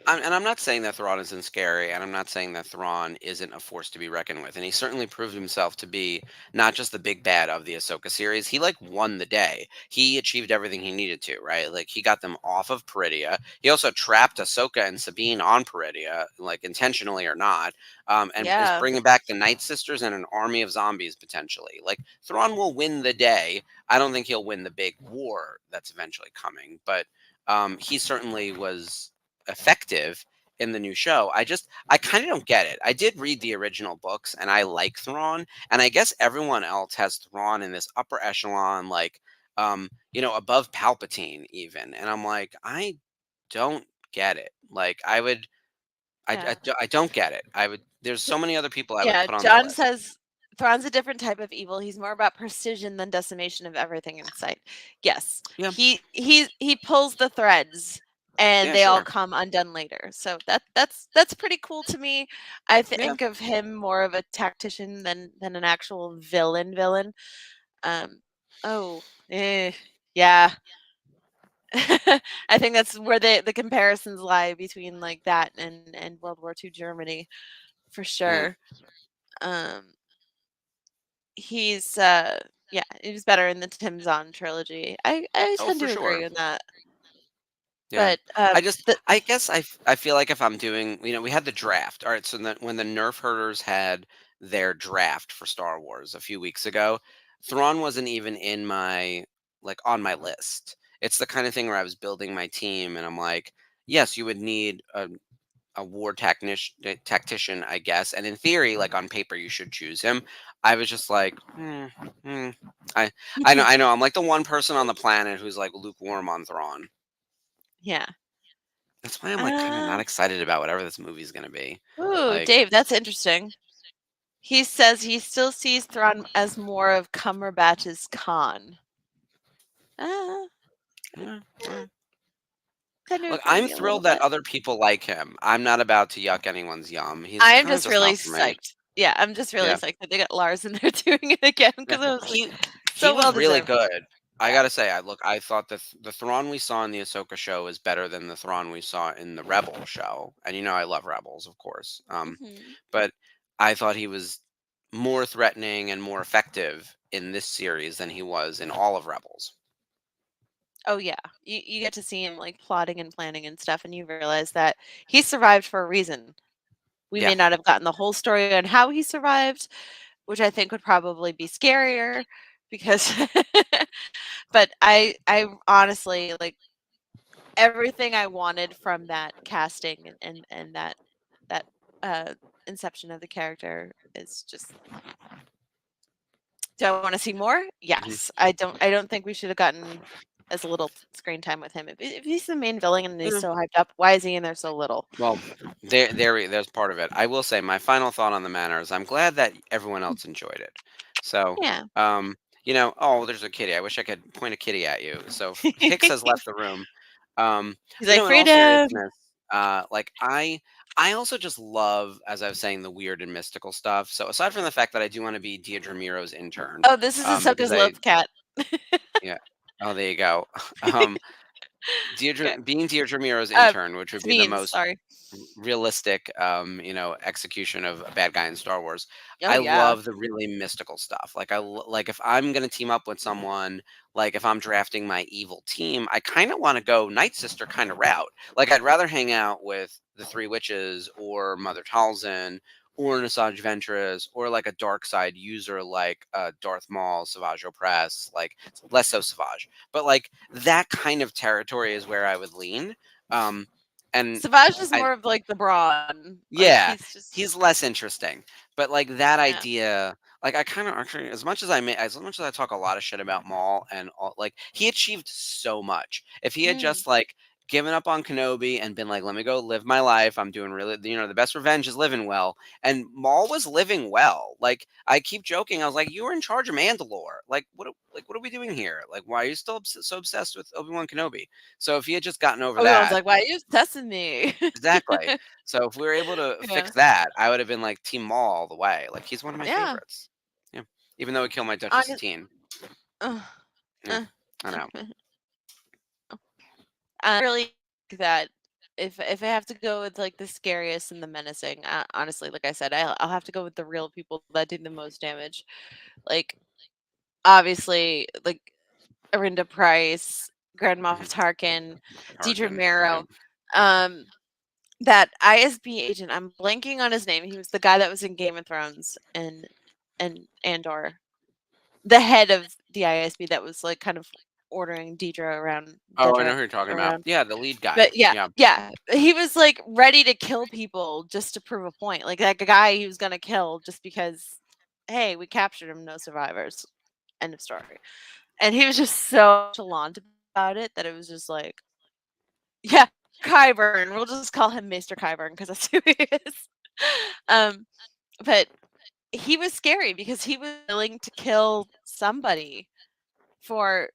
And I'm not saying that Thrawn isn't scary, and I'm not saying that Thrawn isn't a force to be reckoned with. And he certainly proved himself to be not just the big bad of the Ahsoka series. He like won the day. He achieved everything he needed to, right? Like he got them off of Peridia. He also trapped Ahsoka and Sabine on Peridia, like intentionally or not, and is Yeah. bringing back the Night Sisters and an army of zombies potentially. Like Thrawn will win the day. I don't think he'll win the big war that's eventually coming, but he certainly was effective in the new show. I kind of don't get it. I did read the original books and I like Thrawn, and I guess everyone else has Thrawn in this upper echelon, like above Palpatine even. And I'm like, I don't get it. Like I would Yeah. I don't get it. There's so many other people I would Yeah. put on the John list. says Thrawn's a different type of evil. He's more about precision than decimation of everything in sight. Yes. Yeah. He pulls the threads and Yeah, they all sure. come undone later. So that's pretty cool to me. I Yeah. think of him more of a tactician than an actual villain. Oh, yeah. I think that's where the comparisons lie between like that and World War II Germany, for sure. Um, he's yeah, he was better in the Tim Zahn trilogy. I Oh, tend for to agree sure. with that. Yeah. But I guess I feel like if I'm doing, we had the draft. All right, so when the Nerf herders had their draft for Star Wars a few weeks ago, Thrawn wasn't even in my like on my list. It's the kind of thing where I was building my team and I'm like, yes, you would need a war tactician, I guess. And in theory, like on paper, you should choose him. I was just like, I I know. I'm like the one person on the planet who's like lukewarm on Thrawn. yeah. That's why I'm like kind of Uh, not excited about whatever this movie's gonna be. ooh, Like, Dave, that's interesting. He says he still sees Thrawn as more of Cumberbatch's Khan. Uh, eh, eh. Tend to Look, I'm agree a little thrilled that bit. other people like him. I'm not about to yuck anyone's yum. He's I am kind of just just really not for me. psyched. Yeah, I'm just really Yeah, psyched that they got Lars and they're doing it again yeah. because I was like, He so was well really deserved. good. I Yeah. gotta say, I thought the Thrawn we saw in the Ahsoka show is better than the Thrawn we saw in the Rebel show. And I love Rebels, of course. Hmm. But I thought he was more threatening and more effective in this series than he was in all of Rebels. Oh yeah, you get to see him like plotting and planning and stuff, and you realize that he survived for a reason. We Yeah. may not have gotten the whole story on how he survived, which I think would probably be scarier because but I honestly like everything I wanted from that casting and that uh inception of the character is just do I want to see more? Mhm. Yes. I don't think we should have gotten as little screen time with him. If he's the main villain and he's Yeah. so hyped up, why is he in there so little? Well, there's part of it. I will say my final thought on the matter is I'm glad that everyone else enjoyed it. So, Yeah. oh, there's a kitty. I wish I could point a kitty at you. So Hicks has left the room. He's like In all freedom. seriousness, like I also just love, as I was saying, the weird and mystical stuff. So aside from the fact that I do want to be Deirdre Miro's intern, Oh, this is because Ahsoka's love cat. yeah. Oh, there you go. Okay. Being Deirdre Miro's intern, which would be the Sabine, most sorry. realistic execution of a bad guy in Star Wars. Oh I yeah. love the really mystical stuff. Like like if I'm going to team up with someone, like if I'm drafting my evil team, I kind of want to go Night Sister kind of route. Like I'd rather hang out with the Three Witches or Mother Talzin or Asajj Ventress or like a dark side user like Darth Maul, Savage Opress, like less so Savage. But like that kind of territory is where I would lean. And Savage is I more of like the brawn. Like yeah, he's just he's less interesting. But like that yeah. idea, like I kind of actually, as much as I talk a lot of shit about Maul and all, like he achieved so much. If he had Mm. just like given up on Kenobi and been like, let me go live my life. I'm doing really, the best revenge is living well. And Maul was living well. Like I keep joking, I was like, you were in charge of Mandalore. What are we doing here? Like, why are you still so obsessed with Obi-Wan Kenobi? So if he had just gotten over Obi-Wan's that. like, why are you testing me? Exactly. So if we were able to Yeah. fix that, I would have been like Team Maul all the way. Like he's one of my Yeah. favorites. Yeah. Even though he killed my Duchess Honest- Satine. uh, Yeah. uh, I know. I really think that if I have to go with like the scariest and the menacing, honestly, like I said, I'll have to go with the real people that did the most damage. Like obviously, like Arinda Price, Grand Moff Tarkin, Deidre Tarkin, Marrow, yeah. that ISB agent. I'm blanking on his name. He was the guy that was in Game of Thrones and Andor, the head of the ISB that was like kind of ordering Deidre around. Oh, I know Dedra who you're talking about. around. Yeah, the lead guy. But yeah, Yeah, yeah, he was like ready to kill people just to prove a point. Like a guy he was gonna kill just because, hey, we captured him, no survivors, end of story. And he was just so nonchalant about it that it was just like, yeah, Qyburn. We'll just call him Maester Qyburn because that's who he is. Um, but he was scary because he was willing to kill somebody for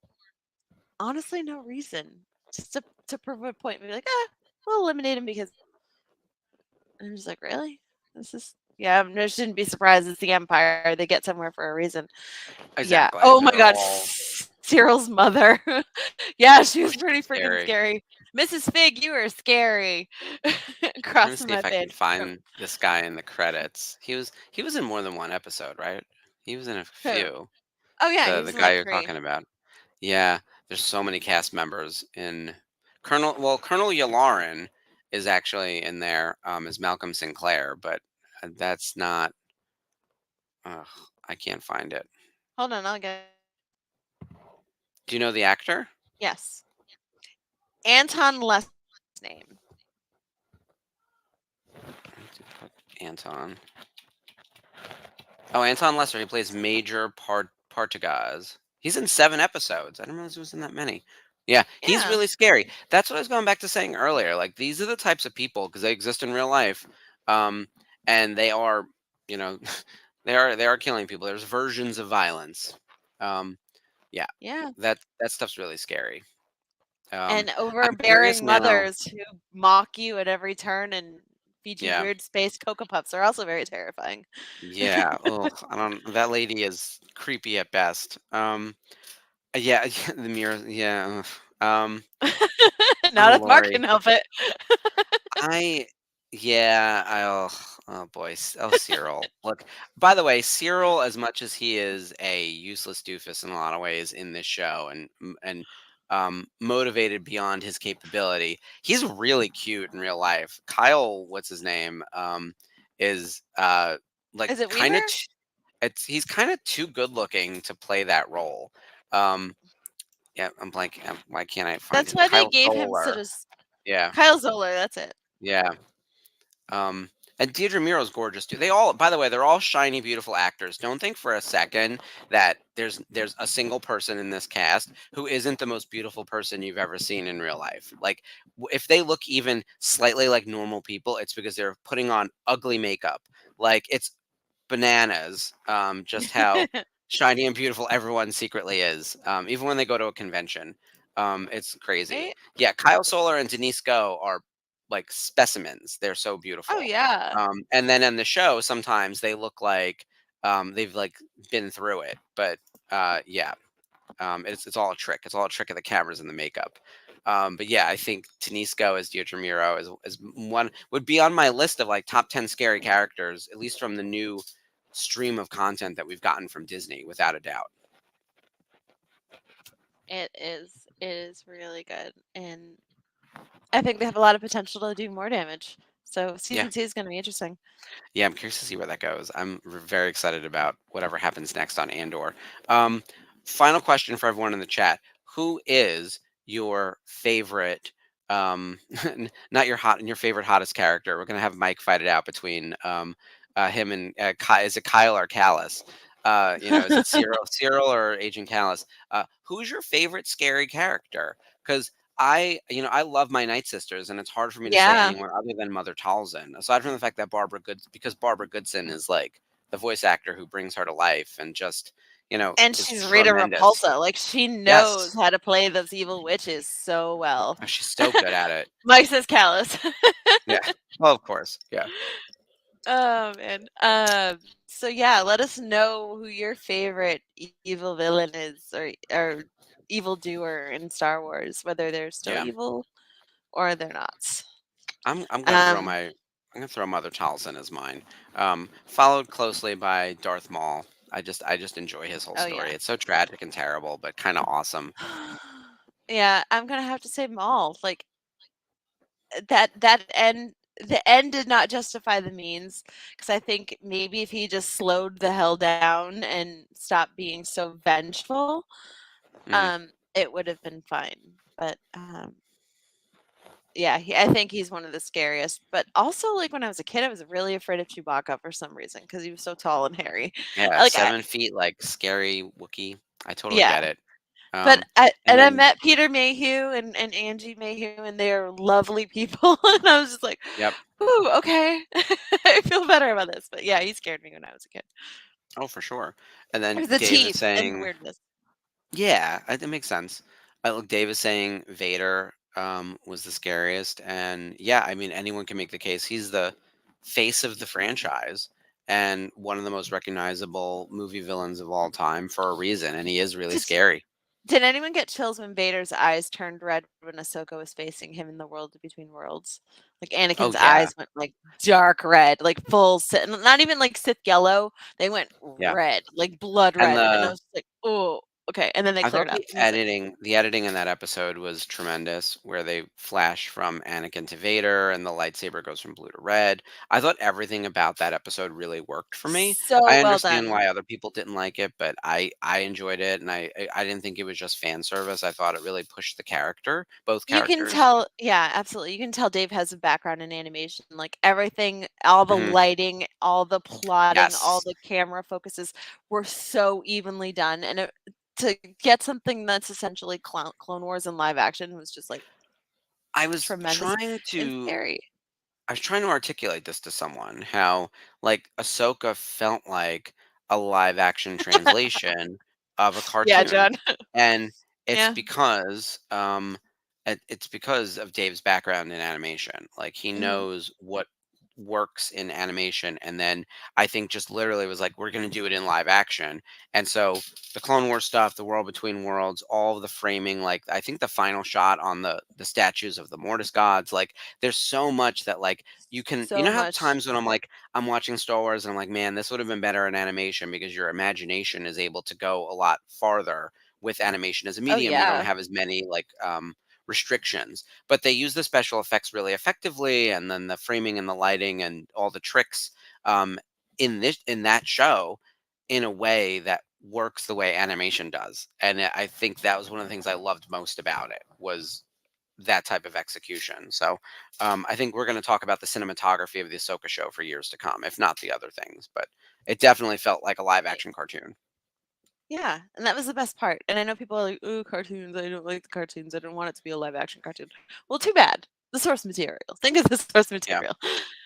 honestly no reason, just to prove a point. Be like, we'll eliminate him because. And I'm just like, really? This is yeah. I shouldn't be surprised. It's the Empire. They get somewhere for a reason. Yeah. exactly. Oh my They're God. all Cyril's mother. Yeah, she was pretty freaking scary. scary. Mrs. Fig, you were scary. I'm gonna Crossing see my if I can bed. find this guy in the credits. He was in more than one episode, right? He was in a Who? few. Oh yeah, he The was in guy like you're 3. talking about. Yeah, there's so many cast members in Colonel Yularen is actually in there as Malcolm Sinclair, but that's not. Ugh, I can't find it. Hold on, I'll get. Do you know the actor? Yes, Anton Less name. Anton. Oh, Anton Lesser. He plays Major Partagaz. He's in 7 episodes. I didn't realize he was in that many. Yeah, he's Yeah, really scary. That's what I was going back to saying earlier. Like these are the types of people because they exist in real life, and they are, you know, they are killing people. There's versions of violence. Yeah, yeah, that stuff's really scary. and I'm curious overbearing now. mothers who mock you at every turn and feed you Yeah, weird space Cocoa Puffs are also very terrifying. yeah. Oh, I don't. That lady is creepy at best. Yeah, the mirror. Yeah. Not Oh, if Mark Lori. can help it. I yeah, oh boy, Cyril. Look, by the way, Cyril, as much as he is a useless doofus in a lot of ways in this show, and motivated beyond his capability, he's really cute in real life. Kyle, what's his name? Is like Is it kind of Weaver? it's he's kind of too good looking to play that role. Um, yeah, I'm blanking. Why can't I find That's it? why they Kyle gave him such Solar. a Yeah, Kyle Zoller. That's it. yeah. And Deirdre Miro's gorgeous too. They all, by the way, they're all shiny, beautiful actors. Don't think for a second that there's a single person in this cast who isn't the most beautiful person you've ever seen in real life. Like, if they look even slightly like normal people, it's because they're putting on ugly makeup. Like, it's bananas. Just how shiny and beautiful everyone secretly is. Even when they go to a convention, it's crazy. Right? Yeah, Kyle Solar and Denise Go are like specimens. They're so Oh beautiful. yeah. And then in the show, sometimes they look like they've like been through it. But yeah, it's all a trick. It's all a trick of the cameras and the makeup. But yeah, I think Tanisco as Deirdre Miro is one would be on my list of like top 10 scary characters, at least from the new stream of content that we've gotten from Disney, without a doubt. It is. It is really good, and I think they have a lot of potential to do more damage. So Yeah. season 2 is going to be interesting. Yeah, I'm curious to see where that goes. I'm very excited about whatever happens next on Andor. Final question for everyone in the chat: who is your favorite? Not your favorite hottest character. We're gonna have Mike fight it out between him and is it Kyle or Callus? Is it Cyril or Agent Callus? Who's your favorite scary character? Because I love my Night Sisters, and it's hard for me to say Yeah, anyone other than Mother Talzin. Aside from the fact that because Barbara Goodson is like the voice actor who brings her to life, and just and is she's Rita tremendous. Repulsa. Like she knows Yes, how to play those evil witches so well. oh, she's so good at it. Mike says Callus. Yeah, well, of course, yeah. Oh man. So yeah, let us know who your favorite evil villain is, or evil doer in Star Wars, whether they're still Yeah. evil or they're not. I'm gonna throw Um, Mother Taliesin as mine. Followed closely by Darth Maul. I just enjoy his whole oh story. yeah. It's so tragic and terrible, but kind of awesome. Yeah, I'm gonna have to say Maul. Like that end, the end did not justify the means, because I think maybe if he just slowed the hell down and stopped being so vengeful, Mhm. it would have been fine. But yeah, I think he's one of the scariest. But also, like when I was a kid, I was really afraid of Chewbacca for some reason because he was so tall and hairy. Yeah, Like, I, 7 feet, like scary Wookiee. I totally yeah. get it. But And I then met Peter Mayhew and Angie Mayhew, and they're lovely people. And I was just like, yep. ooh, okay. I feel better about this. But yeah, he scared me when I was a kid. Oh, for sure. And It then was the Dave is teeth and the saying, weirdness. yeah, it makes sense. Look, Dave is saying Vader was the scariest, and yeah, I mean anyone can make the case. He's the face of the franchise and one of the most recognizable movie villains of all time for a reason, and he is really Did scary. did anyone get chills when Vader's eyes turned red when Ahsoka was facing him in the world between worlds? Like Oh Anakin's yeah, eyes went like dark red, like full Sith, not even like Sith yellow. They went yeah. red, like blood And red, and I was like, oh, okay. And then they I cleared thought up, and I was like, the editing in that episode was tremendous, where they flash from Anakin to Vader and the lightsaber goes from blue to red. I thought everything about that episode really worked for me. so I well understand done. why other people didn't like it, but I enjoyed it, and I didn't think it was just fan service. I thought it really pushed the character, both You can characters. tell, yeah, absolutely. You can tell Dave has a background in animation. Like everything, all the Mhm. lighting, all the plotting, all Yes. the camera focuses were so evenly done. And to get something that's essentially Clone Wars in live action was just like I was tremendous trying and to scary. I was trying to articulate this to someone how like Ahsoka felt like a live action translation of a Yeah, cartoon. John. And it's Yeah. because it's because of Dave's background in animation. Like he Mhm. knows what works in animation, and then I think just literally was like we're going to do it in live action. And so the Clone Wars stuff, the World Between Worlds, all of the framing, like I think the final shot on the statues of the Mortis gods, like there's so much that like you So know how much. times when I'm like I'm watching Star Wars and I'm like, man, this would have been better in animation because your imagination is able to go a lot farther with animation as a Oh, medium. You don't yeah. have as many like restrictions, but they use the special effects really effectively, and then the framing and the lighting and all the tricks um, in that show in a way that works the way animation does. And I think that was one of the things I loved most about it was that type of execution. So I think we're going to talk about the cinematography of the Ahsoka show for years to come, if not the other things. But it definitely felt like a live action cartoon. Yeah, and that was the best part. And I know people are like, "Ooh, cartoons! I don't like the cartoons. I don't want it to be a live action cartoon." Well, too bad. The source material. Think of the source Yeah. material.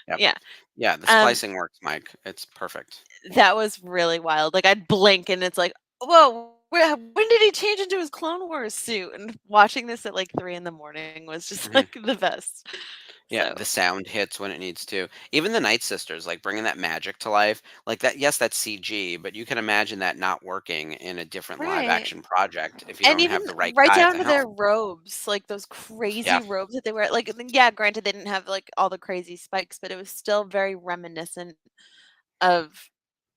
Yep. Yeah. Yeah. The Um, splicing works, Mike. It's perfect. that was really wild. Like I'd blink and it's like, whoa, when did he change into his Clone Wars suit? And watching this at like 3 in the morning was just Mhm. like the best. Yeah, So the sound hits when it needs to. Even the Night Sisters, like bringing that magic to life, like that. Yes, that's CG, but you can imagine that not working in a different live right. action project if you And don't even have the right right guy at down the to their helm. robes, like those crazy Yeah. robes that they wear. Like, yeah, granted, they didn't have like all the crazy spikes, but it was still very reminiscent of.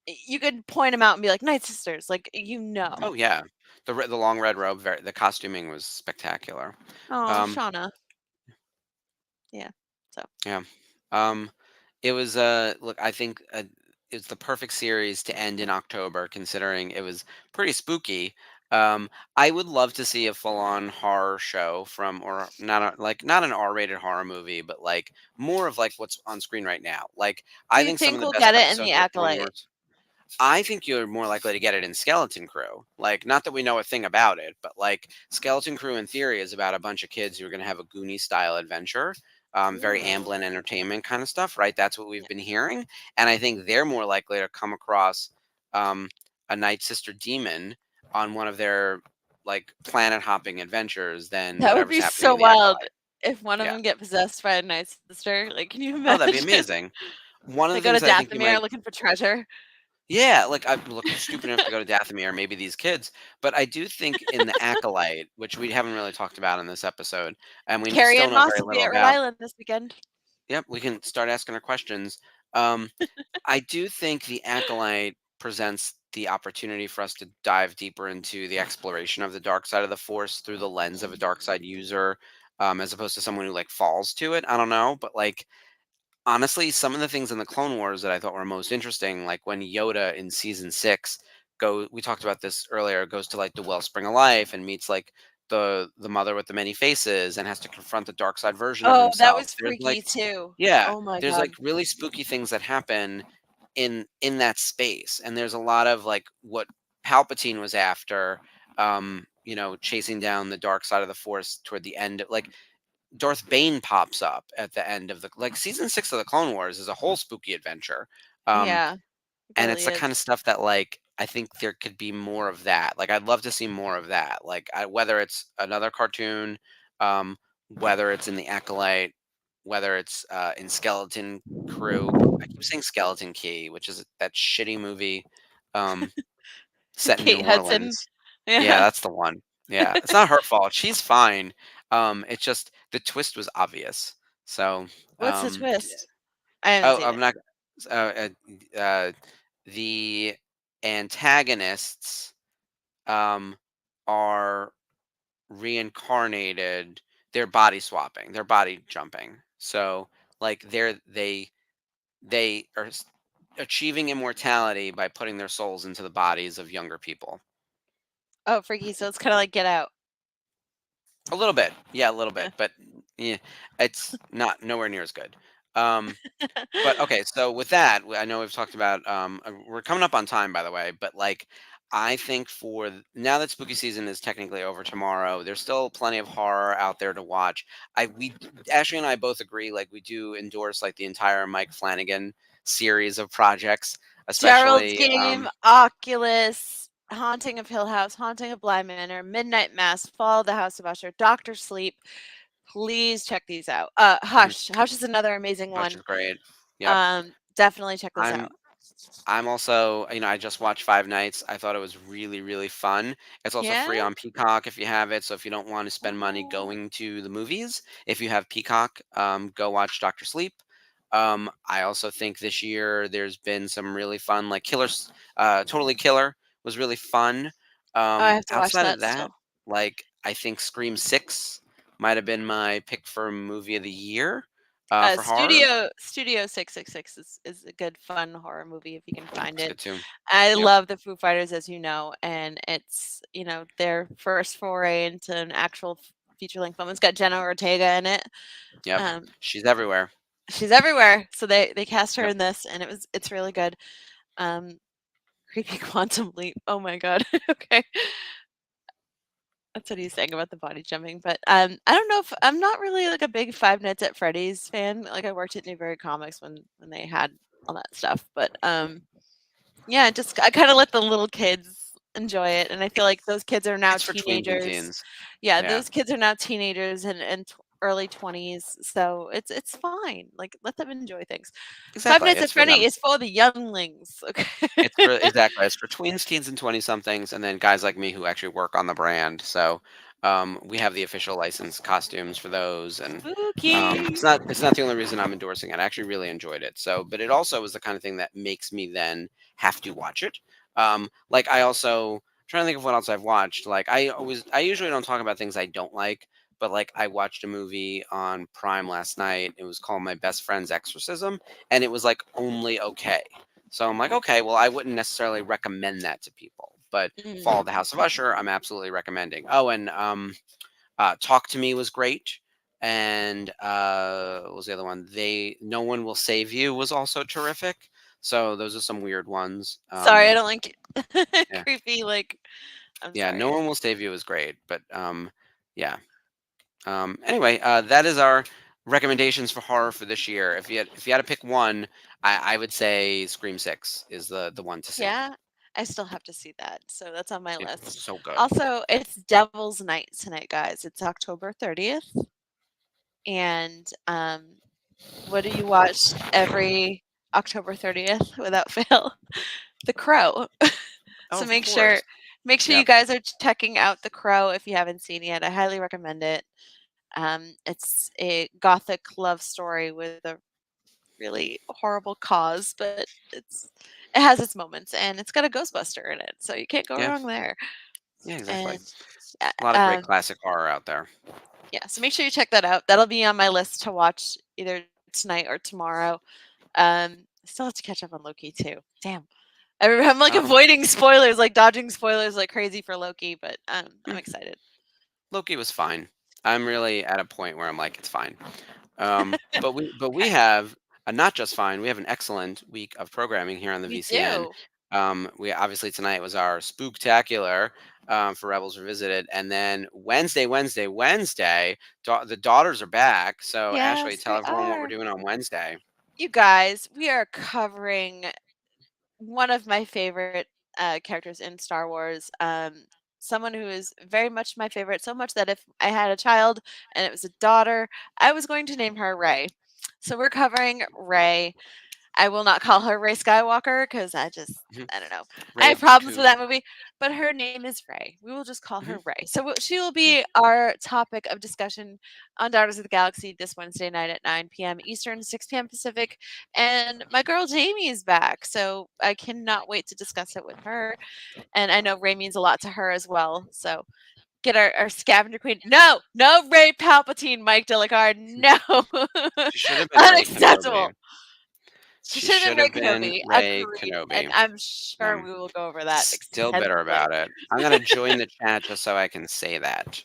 You could point them out and be like, Night Sisters, like you Oh know. yeah, the long red robe, the costuming was spectacular. Oh, Um, Shauna. Yeah. So yeah. Um, it was look, I think it's the perfect series to end in October, considering it was pretty spooky. I would love to see a full-on horror show from, or not an R-rated horror movie, but like more of like what's on screen right now. Like do I you think some of think the we'll best get it in the episodes of the Clone Acolyte? Wars. I think you're more likely to get it in Skeleton Crew. Like, not that we know a thing about it, but like Skeleton Crew in theory is about a bunch of kids who are going to have a Goonie style adventure, very Ooh. Amblin Entertainment kind of stuff, right? That's what we've been hearing, and I think they're more likely to come across um, a Night Sister demon on one of their like planet hopping adventures than That would whatever's be happening so in the wild Acolyte. if one of Yeah. them get possessed by a Night Sister. Like, can you Oh, that'd be imagine? amazing. One of They the go to things that I think you Dathomir might. looking for treasure. Yeah, like I look stupid enough to go to Dathomir, maybe these kids, but I do think in the Acolyte, which we haven't really talked about in this episode, and we Carrie still Ann know Moss very will be little at Rhode about. Island this weekend. Yep, we can start asking her questions. Um, I do think the Acolyte presents the opportunity for us to dive deeper into the exploration of the dark side of the Force through the lens of a dark side user, as opposed to someone who like falls to it. I don't know, but like honestly, some of the things in the Clone Wars that I thought were most interesting, like when Yoda in season 6 we talked about this earlier, goes to like the wellspring of life and meets like the mother with the many faces and has to confront the dark side version of Oh, that himself. was There's like freaky too. yeah, Oh my there's god. like really spooky things that happen in that space. And there's a lot of like what Palpatine was after, chasing down the dark side of the Force toward the end. Like Darth Bane pops up at the end of the like season 6 of the Clone Wars is a whole spooky adventure. Um, Yeah, it and really it's the is. kind of stuff that like I think there could be more of that. Like I'd love to see more of that. Like whether it's another cartoon, um, whether it's in the Acolyte, whether it's in Skeleton Crew. I keep saying Skeleton Key, which is that shitty movie um, set in New Kate Hudson. Orleans. Yeah, Yeah. that's the one. Yeah, it's not her fault. She's fine. It's just the twist was obvious. So, What's the um, twist? I haven't oh, seen I'm it. not. The antagonists are reincarnated. They're body swapping. They're body jumping. So, like, they are achieving immortality by putting their souls into the bodies of younger people. Oh, freaky. So it's kind of like Get Out. A little bit, yeah, a little Yeah. bit, but yeah, it's not nowhere near as good. Um, but okay, so with that, I know we've talked about. We're coming up on time, by the way, but like, I think now that spooky season is technically over tomorrow, there's still plenty of horror out there to watch. Ashley and I both agree, like we do endorse like the entire Mike Flanagan series of projects, Gerald's especially. Game, Oculus, Haunting of Hill House, Haunting of Bly Manor, Midnight Mass, Fall of the House of Usher, Doctor Sleep. Please check these out. Hush. Hush is another amazing Which one. is great. Yep. Definitely check this out. I'm also, I just watched Five Nights. I thought it was really, really fun. It's also free Yeah? on Peacock if you have it. So if you don't want to spend money Oh. going to the movies, if you have Peacock, go watch Doctor Sleep. I also think this year there's been some really fun, like Killers, Totally Killer was really fun. I have to watch Outside of that that, still. like I think Scream 6 might have been my pick for movie of the year for horror. Studio 666 is a good fun horror movie if you can find It's it. good too. I Yep. love the Foo Fighters, as you know, and it's their first foray into an actual feature length film. It's got Jenna Ortega in it. Yep. She's everywhere. She's everywhere. So they cast her Yep. in this, and it's really good. Creepy Quantum Leap. Oh my god. Okay. That's what he's saying about the body jumping. But I don't know if I'm not really like a big Five Nights at Freddy's fan. Like I worked at Newberry Comics when they had all that stuff. But yeah, I kind of let the little kids enjoy it, and I feel like those kids are now It's for tweens and teenagers. teens. Yeah, Yeah. those kids are now teenagers and early 20s, so it's fine. Like let them enjoy things. Five Exactly. Nights at It's for them. Freddy is for the younglings. Okay. Exactly. It's for tweens, teens, and 20-somethings, and then guys like me who actually work on the brand. So we have the official licensed costumes for those, and Spooky. it's not the only reason I'm endorsing it. I actually really enjoyed it. So, but it also is the kind of thing that makes me then have to watch it. Like I also trying to think of what else I've watched. Like I usually don't talk about things I don't like. But like I watched a movie on Prime last night. It was called My Best Friend's Exorcism, and it was like only okay. So I'm like, okay, well, I wouldn't necessarily recommend that to people. But Fall of the House of Usher, I'm absolutely recommending. Oh, and Talk to Me was great. And what was the other one? No One Will Save You was also terrific. So those are some weird ones. Sorry, I don't like yeah. creepy. Like, yeah, sorry. No One Will Save You was great. But yeah. Anyway, that is our recommendations for horror for this year. If you had to pick one, I would say Scream 6 is the one to see. Yeah, I still have to see that, so that's on my It's list. so good. Also, it's Devil's Night tonight, guys. It's October 30th, and what do you watch every October 30th without fail? The Crow. So Of make course. sure Yep. you guys are checking out The Crow if you haven't seen it yet. I highly recommend it. It's a gothic love story with a really horrible cause, but it has its moments, and it's got a Ghostbuster in it, so you can't go Yeah. wrong there. Yeah, exactly. And A lot of great classic horror out there. yeah, so make sure you check that out. That'll be on my list to watch either tonight or tomorrow. I still have to catch up on Loki too. Damn. I'm like avoiding spoilers, like dodging spoilers like crazy for Loki, but I'm excited. Loki was fine. I'm really at a point where I'm like, it's fine. But we have not just fine. We have an excellent week of programming here on the We VCN. do. We obviously tonight was our spooktacular for Rebels Revisited, and then Wednesday, the daughters are back. So Ashley, Yes, tell we everyone what we're are. doing on Wednesday. You guys, we are covering one of my favorite characters in Star Wars. Someone who is very much my favorite, so much that if I had a child and it was a daughter, I was going to name her Rey. So we're covering Rey. I will not call her Rey Skywalker because I don't know. I have problems with that movie, but her name is Rey. We will just call her Rey. So she will be our topic of discussion on Daughters of the Galaxy this Wednesday night at 9 p.m. Eastern, 6 p.m. Pacific. And my girl Jamie is back, so I cannot wait to discuss it with her. And I know Rey means a lot to her as well. So get our scavenger queen. No, Rey Palpatine, Mike Delicard. No, She should have been Rey unacceptable. Kenobi. She should have been Rey Agreed. Kenobi. And I'm sure we will go over that. Still bitter about it. I'm gonna join the chat just so I can say that.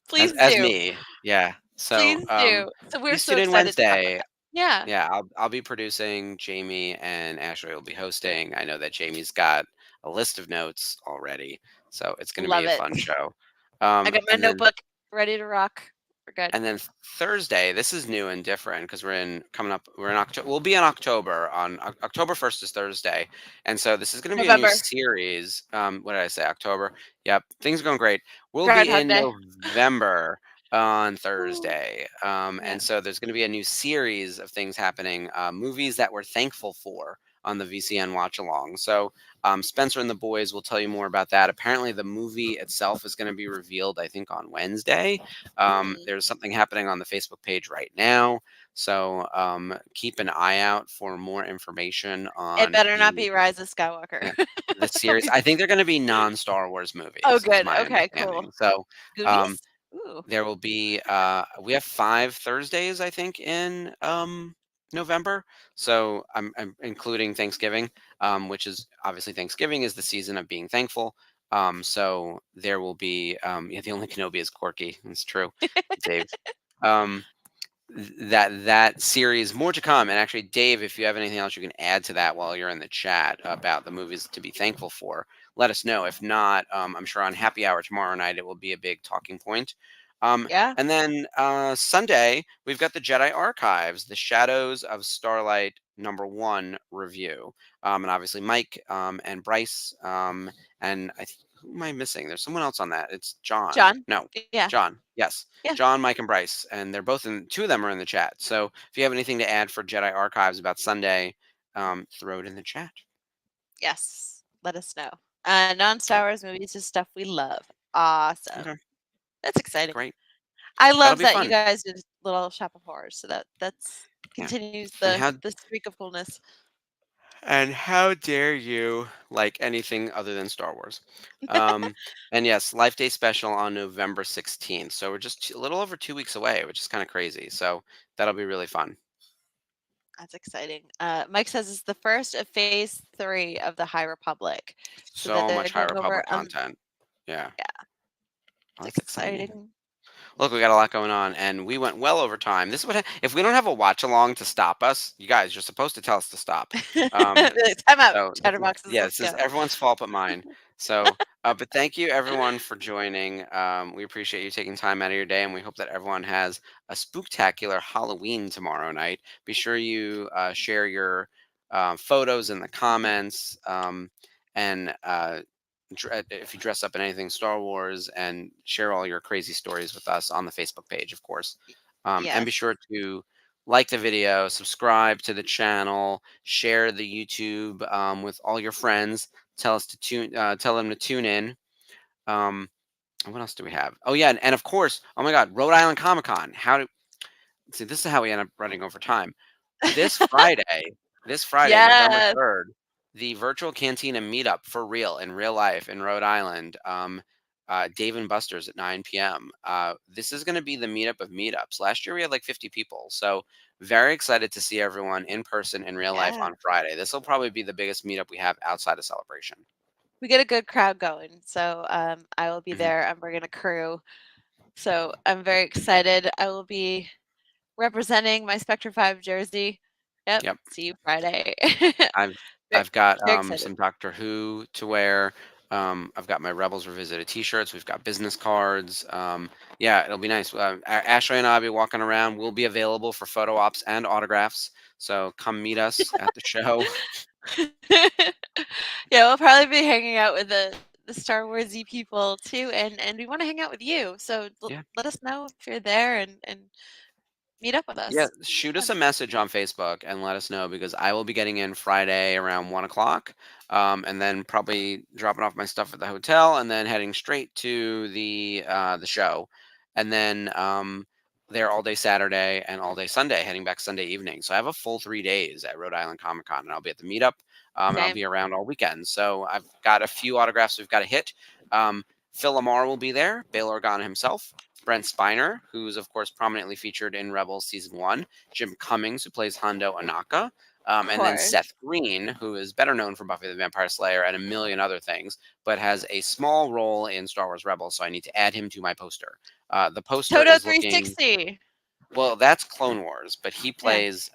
Please as do. me, yeah. So Please do. So we're so excited Wednesday. Yeah. Yeah, I'll be producing. Jamie and Ashley will be hosting. I know that Jamie's got a list of notes already, so it's going to be a fun show. I got my notebook ready to rock. We're good. And then Thursday, this is new and different because we're in October. We'll be in October on October 1st is Thursday, and so this is going to be a new series. What did I say? October. Yep, things are going great. We'll be in November on Thursday. And so there's going to be a new series of things happening, movies that we're thankful for on the VCN watch along. So Spencer and the boys will tell you more about that. Apparently the movie itself is going to be revealed, I think, on Wednesday. There's something happening on the Facebook page right now. So keep an eye out for more information on it. Better not be Rise of Skywalker. The series. I think they're going to be non-Star Wars movies. Oh, good. Okay, cool. So there will be we have 5 Thursdays, I think, in November. So I'm including Thanksgiving, which is obviously Thanksgiving is the season of being thankful. So there will be the only Kenobi is Corky. It's true, Dave. That series, more to come. And actually, Dave, if you have anything else you can add to that while you're in the chat about the movies to be thankful for, let us know. If not, I'm sure on Happy Hour tomorrow night it will be a big talking point. And then Sunday, we've got the Jedi Archives, the Shadows of Starlight #1 review. And obviously Mike and Bryce and who am I missing? There's someone else on that. It's John. No. Yeah. John. Yes. Yeah. John, Mike, and Bryce. And they're both two of them are in the chat. So if you have anything to add for Jedi Archives about Sunday, throw it in the chat. Yes. Let us know. Non-Star Wars movies is stuff we love. Awesome. Okay. That's exciting. Great. I love that you guys did Little Shop of Horrors. So that's continues the streak of coolness. And how dare you like anything other than Star Wars? And yes, Life Day special on November 16th. So we're just a little over 2 weeks away, which is kind of crazy. So that'll be really fun. That's exciting. Mike says it's the first of Phase 3 of the High Republic. So much High Republic content. Yeah. Well, that's exciting. Look, we got a lot going on, and we went well over time. This is what if we don't have a watch along to stop us, you guys, you're supposed to tell us to stop. Time out, Chatterboxes. Yeah, this is everyone's fault but mine. So, but thank you everyone for joining. We appreciate you taking time out of your day, and we hope that everyone has a spooktacular Halloween tomorrow night. Be sure you share your photos in the comments, and if you dress up in anything Star Wars, and share all your crazy stories with us on the Facebook page, of course. And be sure to like the video, subscribe to the channel, share the YouTube with all your friends. Tell them to tune in. what else do we have? Oh yeah, and of course, oh my God, Rhode Island Comic Con. See? This is how we end up running over time. This Friday, November Yes. 3rd, the virtual Cantina meetup for real in real life in Rhode Island. Dave and Buster's at 9 p.m. This is going to be the meetup of meetups. Last year we had like 50 people, so very excited to see everyone in person in real life Yeah. on Friday. This will probably be the biggest meetup we have outside of Celebration. We get a good crowd going. So I will be Mhm. there. I'm bringing a crew. So I'm very excited. I will be representing my Spectre 5 jersey. Yep. See you Friday. I've got very excited. some Doctor Who to wear. I've got my Rebels Revisited T-shirts. We've got business cards. Yeah, it'll be nice. Ashley and I'll be walking around. We'll be available for photo ops and autographs. So come meet us at the show. Yeah, we'll probably be hanging out with the Star Warsy people too, and we want to hang out with you. So Yeah. let us know if you're there and meet up with us. Yeah, shoot us a message on Facebook and let us know, because I will be getting in Friday around 1 o'clock, and then probably dropping off my stuff at the hotel, and then heading straight to the show, and then there all day Saturday and all day Sunday, heading back Sunday evening. So I have a full 3 days at Rhode Island Comic Con, and I'll be at the meetup, and I'll Same. be around all weekend. So I've got a few autographs we've got to hit. Phil Lamar will be there, Bail Organa himself. Brent Spiner, who's of course prominently featured in Rebels Season 1, Jim Cummings, who plays Hondo Anaka, and then course. Seth Green, who is better known for Buffy the Vampire Slayer and a million other things, but has a small role in Star Wars Rebels, so I need to add him to my poster. The poster Toto is looking... 360. Well, that's Clone Wars, but he plays...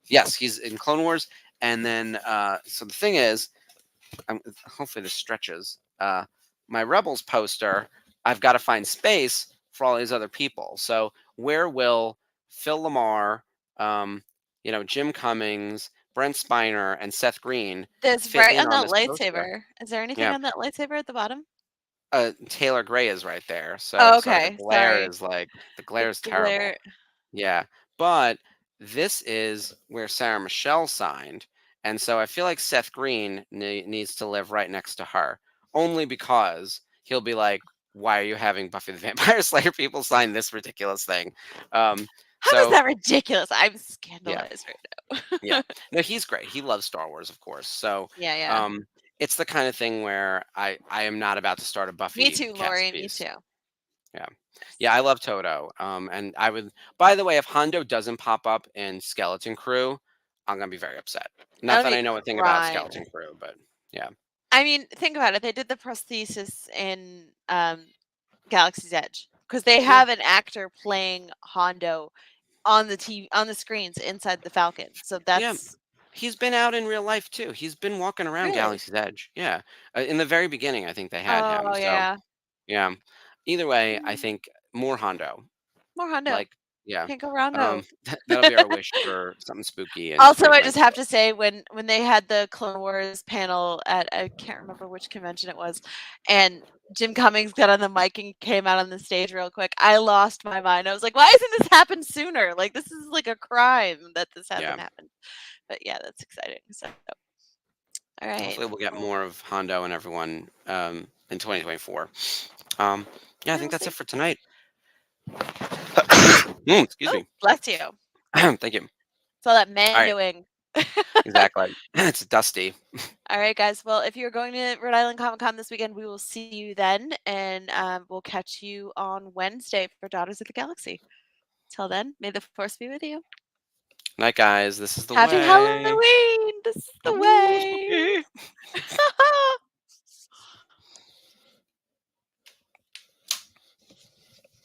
yes, he's in Clone Wars, and then... so the thing is, hopefully this stretches. My Rebels poster, I've got to find space for all these other people. So where will Phil Lamar, Jim Cummings, Brent Spiner, and Seth Green There's fit right in on that this lightsaber. poster? Is there anything Yeah. on that lightsaber at the bottom? Taylor Gray is right there. So Oh, sorry, okay. the glare Sorry. is like the glare is The terrible. glare- Yeah, but this is where Sarah Michelle signed, and so I feel like Seth Green needs to live right next to her, only because he'll be like, "Why are you having Buffy the Vampire Slayer people sign this ridiculous thing?" How so, is that ridiculous? I'm scandalized right now. Yeah, no, he's great. He loves Star Wars, of course. So Yeah. it's the kind of thing where I am not about to start a Buffy. Me too, cast Lori. piece. Me too. Yeah, I love Toto. And I would, by the way, if Hondo doesn't pop up in Skeleton Crew, I'm gonna be very upset. Not That'll that be I know a thing about prime. Skeleton Crew, but yeah. I mean, think about it. They did the prosthesis in Galaxy's Edge because they have an actor playing Hondo on the TV, on the screens inside the Falcon. So that's he's been out in real life too. He's been walking around Really? Galaxy's Edge. Yeah, in the very beginning, I think they had him. Oh So yeah, yeah. Either way, I think more Hondo. more Hondo. Like, yeah. Can't go wrong though. That'll be our wish for something spooky. And Also, I just have to say, when they had the Clone Wars panel at, I can't remember which convention it was, and Jim Cummings got on the mic and came out on the stage real quick, I lost my mind. I was like, why hasn't this happened sooner? Like, this is like a crime that this hasn't happened. But yeah, that's exciting. So, all right. Hopefully we'll get more of Hondo and everyone in 2024. Yeah, I think that's it for tonight. Excuse me. Bless you. Thank you. It's all that man doing. Exactly. It's dusty. All right, guys. Well, if you're going to Rhode Island Comic Con this weekend, we will see you then, and we'll catch you on Wednesday for Daughters of the Galaxy. Till then, may the Force be with you. Night, guys. This is the Happy way. Halloween. This is the way. Spooky.